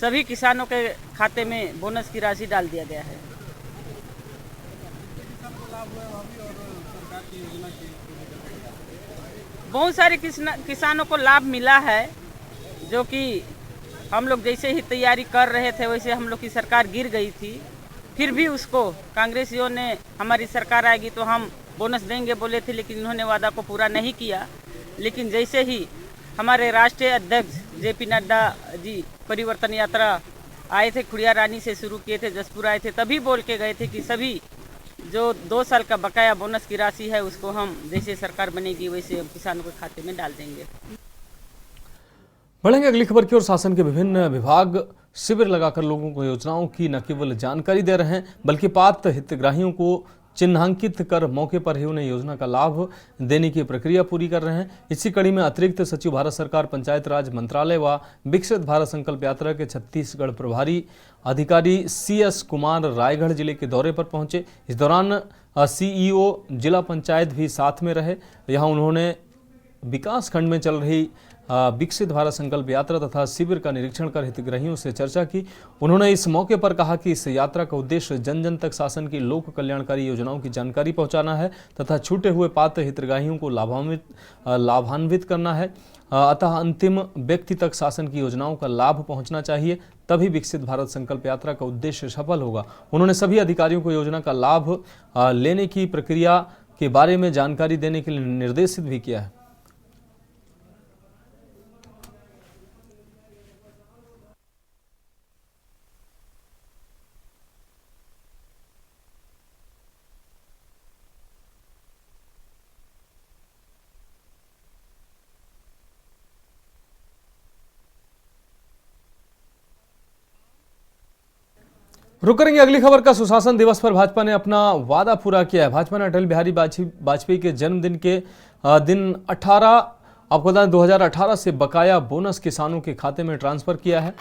S15: सभी किसानों के खाते में बोनस की राशि डाल दिया गया है। बहुत सारे किसानों को लाभ मिला है, जो कि हम लोग जैसे ही तैयारी कर रहे थे वैसे हम लोग की सरकार गिर गई थी, फिर भी उसको कांग्रेसियों ने हमारी सरकार आएगी तो हम बोनस देंगे बोले थे, लेकिन इन्होंने वादा को पूरा नहीं किया। लेकिन जैसे ही हमारे राष्ट्रीय अध्यक्ष JP नड्डा जी परिवर्तन यात्रा आए थे, खुड़िया रानी से शुरू किए थे, जसपुर आए थे, तभी बोल के गए थे कि सभी जो 2 साल का बकाया बोनस की राशि है उसको हम जैसे सरकार बनेगी वैसे हम किसानों के खाते में डाल देंगे।
S1: बढ़ेंगे अगली खबर की ओर। शासन के विभिन्न विभाग शिविर लगाकर लोगों को योजनाओं की न केवल जानकारी दे रहे हैं, बल्कि पात्र हितग्राहियों को चिन्हांकित कर मौके पर ही उन्हें योजना का लाभ देने की प्रक्रिया पूरी कर रहे हैं। इसी कड़ी में अतिरिक्त सचिव भारत सरकार पंचायत राज मंत्रालय व विकसित भारत संकल्प यात्रा के छत्तीसगढ़ प्रभारी अधिकारी CS कुमार रायगढ़ जिले के दौरे पर पहुंचे। इस दौरान CEO जिला पंचायत भी साथ में रहे। यहाँ उन्होंने विकास खंड में चल रही विकसित भारत संकल्प यात्रा तथा शिविर का निरीक्षण कर हितग्राहियों से चर्चा की। उन्होंने इस मौके पर कहा कि इस यात्रा का उद्देश्य जन जन तक शासन की लोक कल्याणकारी योजनाओं की जानकारी पहुंचाना है तथा छूटे हुए पात्र हितग्राहियों को लाभान्वित करना है। अतः अंतिम व्यक्ति तक शासन की योजनाओं का लाभ पहुंचना चाहिए, तभी विकसित भारत संकल्प यात्रा का उद्देश्य सफल होगा। उन्होंने सभी अधिकारियों को योजना का लाभ लेने की प्रक्रिया के बारे में जानकारी देने के लिए निर्देशित भी किया है। रुक करेंगे अगली खबर का। सुशासन दिवस पर भाजपा ने अपना वादा पूरा किया है। भाजपा ने अटल बिहारी वाजपेयी के जन्मदिन के दिन 2018 से बकाया बोनस किसानों के खाते में ट्रांसफर किया है।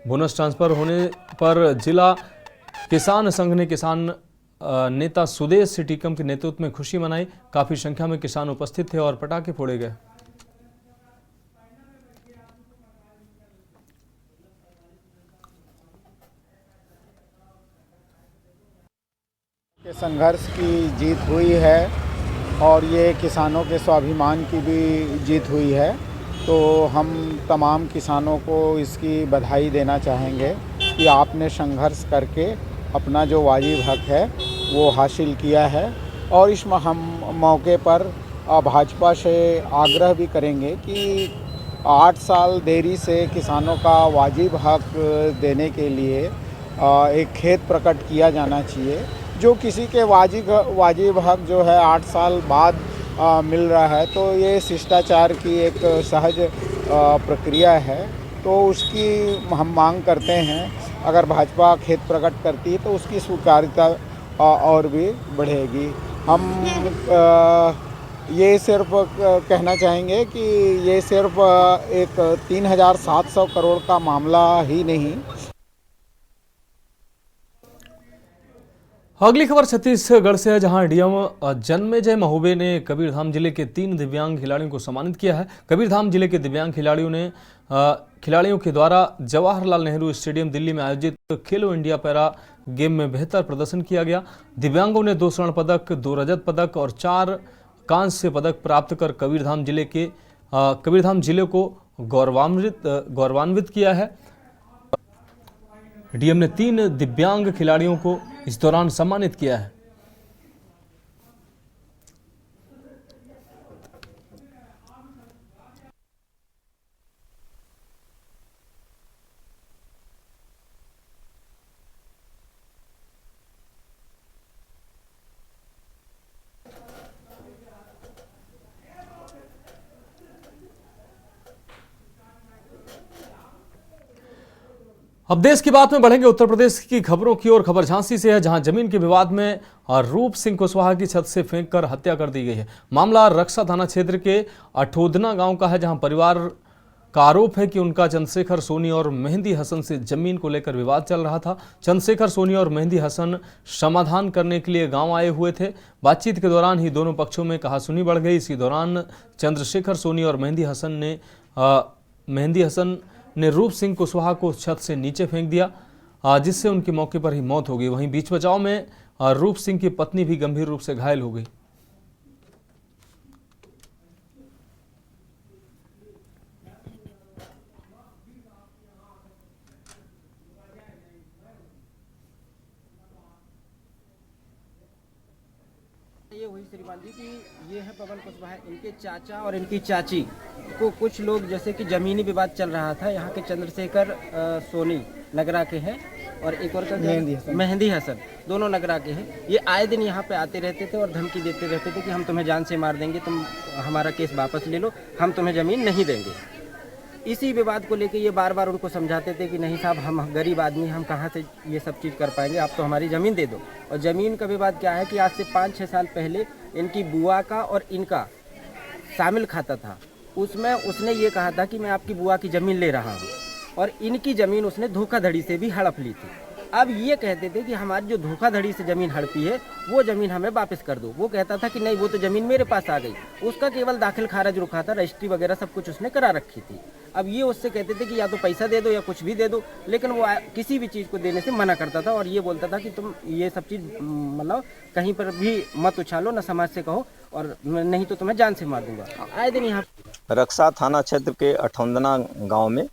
S1: बोनस ट्रांसफर होने पर जिला किसान संघ ने किसान नेता सुदेश सिटीकम के नेतृत्व में खुशी मनाई। काफी संख्या में किसान उपस्थित थे और पटाखे फोड़े गए।
S16: के संघर्ष की जीत हुई है और ये किसानों के स्वाभिमान की भी जीत हुई है, तो हम तमाम किसानों को इसकी बधाई देना चाहेंगे कि आपने संघर्ष करके अपना जो वाजिब हक है वो हासिल किया है। और इस हम मौके पर भाजपा से आग्रह भी करेंगे कि 8 साल देरी से किसानों का वाजिब हक देने के लिए एक खेद प्रकट किया जाना चाहिए। जो किसी के वाजिब हक जो है 8 साल बाद मिल रहा है, तो ये शिष्टाचार की एक सहज प्रक्रिया है, तो उसकी हम मांग करते हैं। अगर भाजपा खेद प्रकट करती है तो उसकी स्वीकार्यता और भी बढ़ेगी। हम ये सिर्फ कहना चाहेंगे कि ये सिर्फ एक 3700 करोड़ का मामला ही नहीं।
S1: अगली खबर छत्तीसगढ़ से है, जहां डीएम जन्मेजय महोबे ने कबीरधाम जिले के 3 दिव्यांग खिलाड़ियों को सम्मानित किया है। कबीरधाम जिले के दिव्यांग खिलाड़ियों के द्वारा जवाहरलाल नेहरू स्टेडियम दिल्ली में आयोजित खेलो इंडिया पैरा गेम में बेहतर प्रदर्शन किया गया। दिव्यांगों ने 2 स्वर्ण पदक, 2 रजत पदक और 4 कांस्य पदक प्राप्त कर कबीरधाम जिले को गौरवान्वित किया है। डीएम ने 3 दिव्यांग खिलाड़ियों को इस दौरान सम्मानित किया है। अब देश की बात में बढ़ेंगे उत्तर प्रदेश की खबरों की ओर। खबर झांसी से है, जहां जमीन के विवाद में रूप सिंह कुशवाहा की छत से फेंककर हत्या कर दी गई है। मामला रक्षा थाना क्षेत्र के अठोदना गांव का है, जहां परिवार का आरोप है कि उनका चंद्रशेखर सोनी और मेहंदी हसन से जमीन को लेकर विवाद चल रहा था। चंद्रशेखर सोनी और मेहंदी हसन समाधान करने के लिए गांव आए हुए थे। बातचीत के दौरान ही दोनों पक्षों में कहासुनी बढ़ गई। इसी दौरान चंद्रशेखर सोनी और मेहंदी हसन ने रूप सिंह कुशवाहा को छत से नीचे फेंक दिया, जिससे उनकी मौके पर ही मौत हो गई। वहीं बीच बचाव में रूप सिंह की पत्नी भी गंभीर रूप से घायल हो गई।
S17: ये हुई श्रीमान जी कि ये है पवन कुशवाहा, इनके चाचा और इनकी चाची को कुछ लोग जैसे कि ज़मीनी विवाद चल रहा था। यहाँ के चंद्रशेखर सोनी नगरा के हैं और एक और मेहंदी हसन दोनों नगरा के हैं। ये आए दिन यहाँ पे आते रहते थे और धमकी देते रहते थे कि हम तुम्हें जान से मार देंगे, तुम हमारा केस वापस ले लो, हम तुम्हें ज़मीन नहीं देंगे। इसी विवाद को लेके ये बार बार उनको समझाते थे कि नहीं साहब, हम गरीब आदमी, हम कहाँ से ये सब चीज़ कर पाएंगे, आप तो हमारी ज़मीन दे दो। और ज़मीन का विवाद क्या है कि आज से 5-6 साल पहले इनकी बुआ का और इनका शामिल खाता था। उसमें उसने ये कहा था कि मैं आपकी बुआ की ज़मीन ले रहा हूँ, और इनकी ज़मीन उसने धोखाधड़ी से भी हड़प ली थी। अब ये कहते थे कि हमारी जो धोखाधड़ी से ज़मीन हड़पी है वो ज़मीन हमें वापस कर दो। वो कहता था कि नहीं, वो तो ज़मीन मेरे पास आ गई। उसका केवल दाखिल खारिज रुका था, रजिस्ट्री वगैरह सब कुछ उसने करा रखी थी। अब ये उससे कहते थे कि या तो पैसा दे दो या कुछ भी दे दो, लेकिन वो किसी भी चीज़ को देने से मना करता था और ये बोलता था कि तुम ये सब चीज़ मतलब कहीं पर भी मत उछालो, ना समाज से कहो, और नहीं तो तुम्हें जान से मार दूंगा। आए दिन यहाँ
S18: रक्षा थाना क्षेत्र के अठौंदना गांव में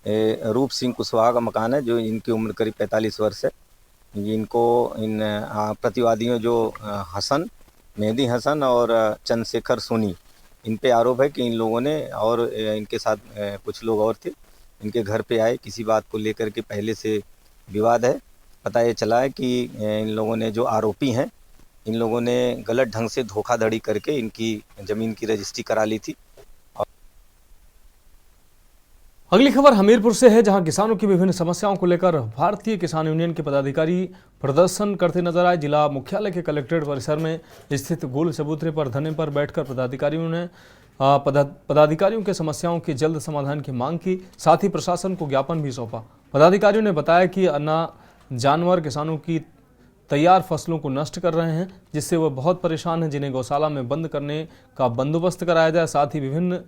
S18: रूप सिंह कुशवाहा का मकान है, जो इनकी उम्र करीब 45 वर्ष है। इनको इन प्रतिवादियों जो हसन, मेहदी हसन और चंद्रशेखर सोनी, इन पे आरोप है कि इन लोगों ने और इनके साथ कुछ लोग और थे, इनके घर पे आए, किसी बात को लेकर के पहले से विवाद है। पता ये चला है कि इन लोगों ने, जो आरोपी हैं, इन लोगों ने गलत ढंग से धोखाधड़ी करके इनकी ज़मीन की रजिस्ट्री करा ली थी।
S1: अगली खबर हमीरपुर से है, जहां किसानों की विभिन्न समस्याओं को लेकर भारतीय किसान यूनियन के पदाधिकारी प्रदर्शन करते नजर आए। जिला मुख्यालय के कलेक्ट्रेट परिसर में स्थित गोल चबूतरे पर धरने पर बैठकर पदाधिकारियों के समस्याओं के जल्द समाधान की मांग की, साथ ही प्रशासन को ज्ञापन भी सौंपा। पदाधिकारियों ने बताया कि अन्ना जानवर किसानों की तैयार फसलों को नष्ट कर रहे हैं, जिससे वह बहुत परेशान हैं, जिन्हें गौशाला में बंद करने का बंदोबस्त कराया जाए। साथ ही विभिन्न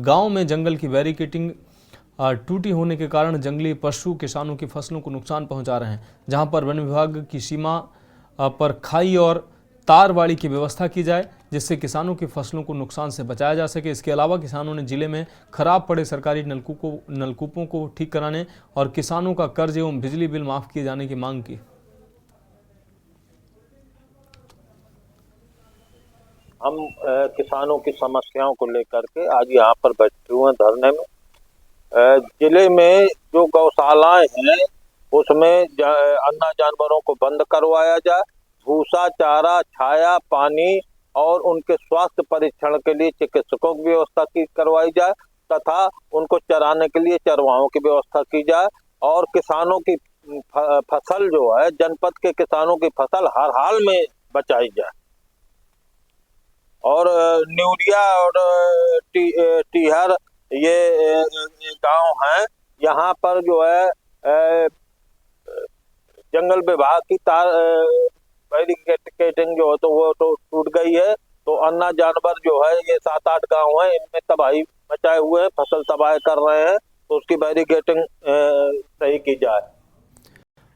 S1: गाँव में जंगल की बैरिकेडिंग टूटी होने के कारण जंगली पशु किसानों की फसलों को नुकसान पहुंचा रहे हैं, जहां पर वन विभाग की सीमा पर खाई और तारवाड़ी की व्यवस्था की जाए, जिससे किसानों की फसलों को नुकसान से बचाया जा सके। इसके अलावा किसानों ने जिले में खराब पड़े सरकारी नलकूपों को ठीक कराने और किसानों का कर्ज एवं बिजली बिल माफ किए जाने की मांग की।
S19: हम किसानों की समस्याओं को लेकर के आज यहाँ पर बैठे हुए धरने में। जिले में जो गौशालाएं हैं उसमें अन्ना जानवरों को बंद करवाया जाए, भूसा, चारा, छाया, पानी और उनके स्वास्थ्य परीक्षण के लिए चिकित्सकों की व्यवस्था करवाई जाए तथा उनको चराने के लिए चरवाहों की व्यवस्था की जाए और किसानों की फसल जो है, जनपद के किसानों की फसल हर हाल में बचाई जाए। और न्यूरिया और टीहर ये गांव हैं, यहाँ पर जो है जंगल विभाग की तार बैरिकेडिंग जो है तो वो तो टूट गई है, तो अन्ना जानवर जो है ये 7-8 गांव हैं, इनमें तबाही मचाए हुए हैं, फसल तबाह कर रहे हैं, तो उसकी बैरिकेडिंग सही की जाए।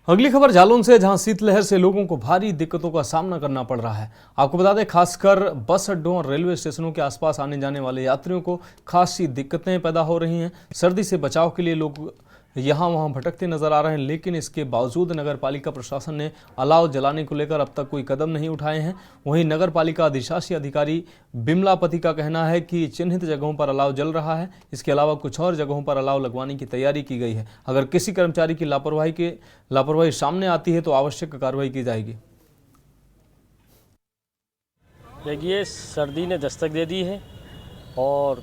S1: अगली खबर जालौन से, जहां शीतलहर से लोगों को भारी दिक्कतों का सामना करना पड़ रहा है। आपको बता दें, खासकर बस अड्डों और रेलवे स्टेशनों के आसपास आने जाने वाले यात्रियों को खासी दिक्कतें पैदा हो रही हैं। सर्दी से बचाव के लिए लोग यहाँ वहाँ भटकते नजर आ रहे हैं, लेकिन इसके बावजूद नगर पालिका प्रशासन ने अलाव जलाने को लेकर अब तक कोई कदम नहीं उठाए हैं। वहीं नगर पालिका अधिशासी अधिकारी बिमलापति का कहना है कि चिन्हित जगहों पर अलाव जल रहा है, इसके अलावा कुछ और जगहों पर अलाव लगवाने की तैयारी की गई है। अगर किसी कर्मचारी की लापरवाही सामने आती है तो आवश्यक कार्रवाई की जाएगी।
S20: देखिए, सर्दी ने दस्तक दे दी है और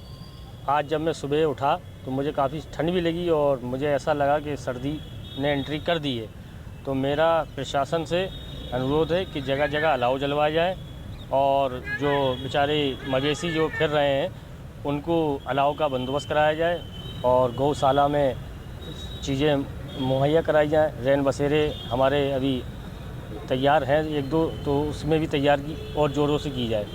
S20: आज जब मैं सुबह उठा तो मुझे काफ़ी ठंड भी लगी और मुझे ऐसा लगा कि सर्दी ने एंट्री कर दी है। तो मेरा प्रशासन से अनुरोध है कि जगह जगह अलाव जलवाया जाए और जो बेचारे मवेशी जो फिर रहे हैं उनको अलाव का बंदोबस्त कराया जाए और गौशाला में चीज़ें मुहैया कराई जाए। रैन बसेरे हमारे अभी तैयार हैं 1-2, तो उसमें भी तैयारी और ज़ोरों से की जाए।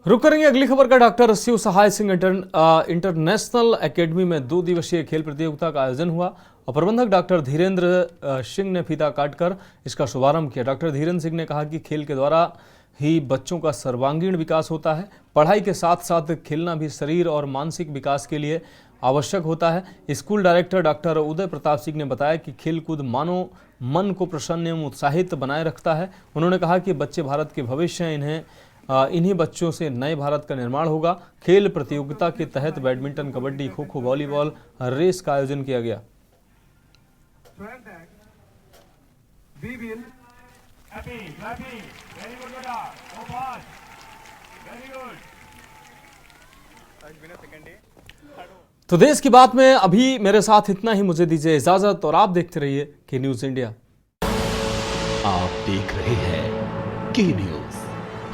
S1: रुक करेंगे अगली खबर का। डॉक्टर शिव सहाय सिंह इंटरनेशनल एकेडमी में 2 दिवसीय खेल प्रतियोगिता का आयोजन हुआ और प्रबंधक डॉक्टर धीरेन्द्र सिंह ने फीता काटकर इसका शुभारंभ किया। डॉक्टर धीरेन्द्र सिंह ने कहा कि खेल के द्वारा ही बच्चों का सर्वांगीण विकास होता है। पढ़ाई के साथ साथ खेलना भी शरीर और मानसिक विकास के लिए आवश्यक होता है। School director doctor Uday Pratap Singh ने बताया कि खेलकूद मानव मन को प्रसन्न एवं उत्साहित बनाए रखता है। उन्होंने कहा कि बच्चे भारत के भविष्य हैं, इन्हीं बच्चों से नए भारत का निर्माण होगा। खेल प्रतियोगिता के तहत badminton, kabaddi, kho kho, volleyball race का आयोजन किया गया। तो देश की बात में अभी मेरे साथ इतना ही। मुझे दीजिए इजाजत और आप देखते रहिए के न्यूज इंडिया।
S2: आप देख रहे हैं के न्यूज,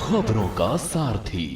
S2: खबरों का सारथी।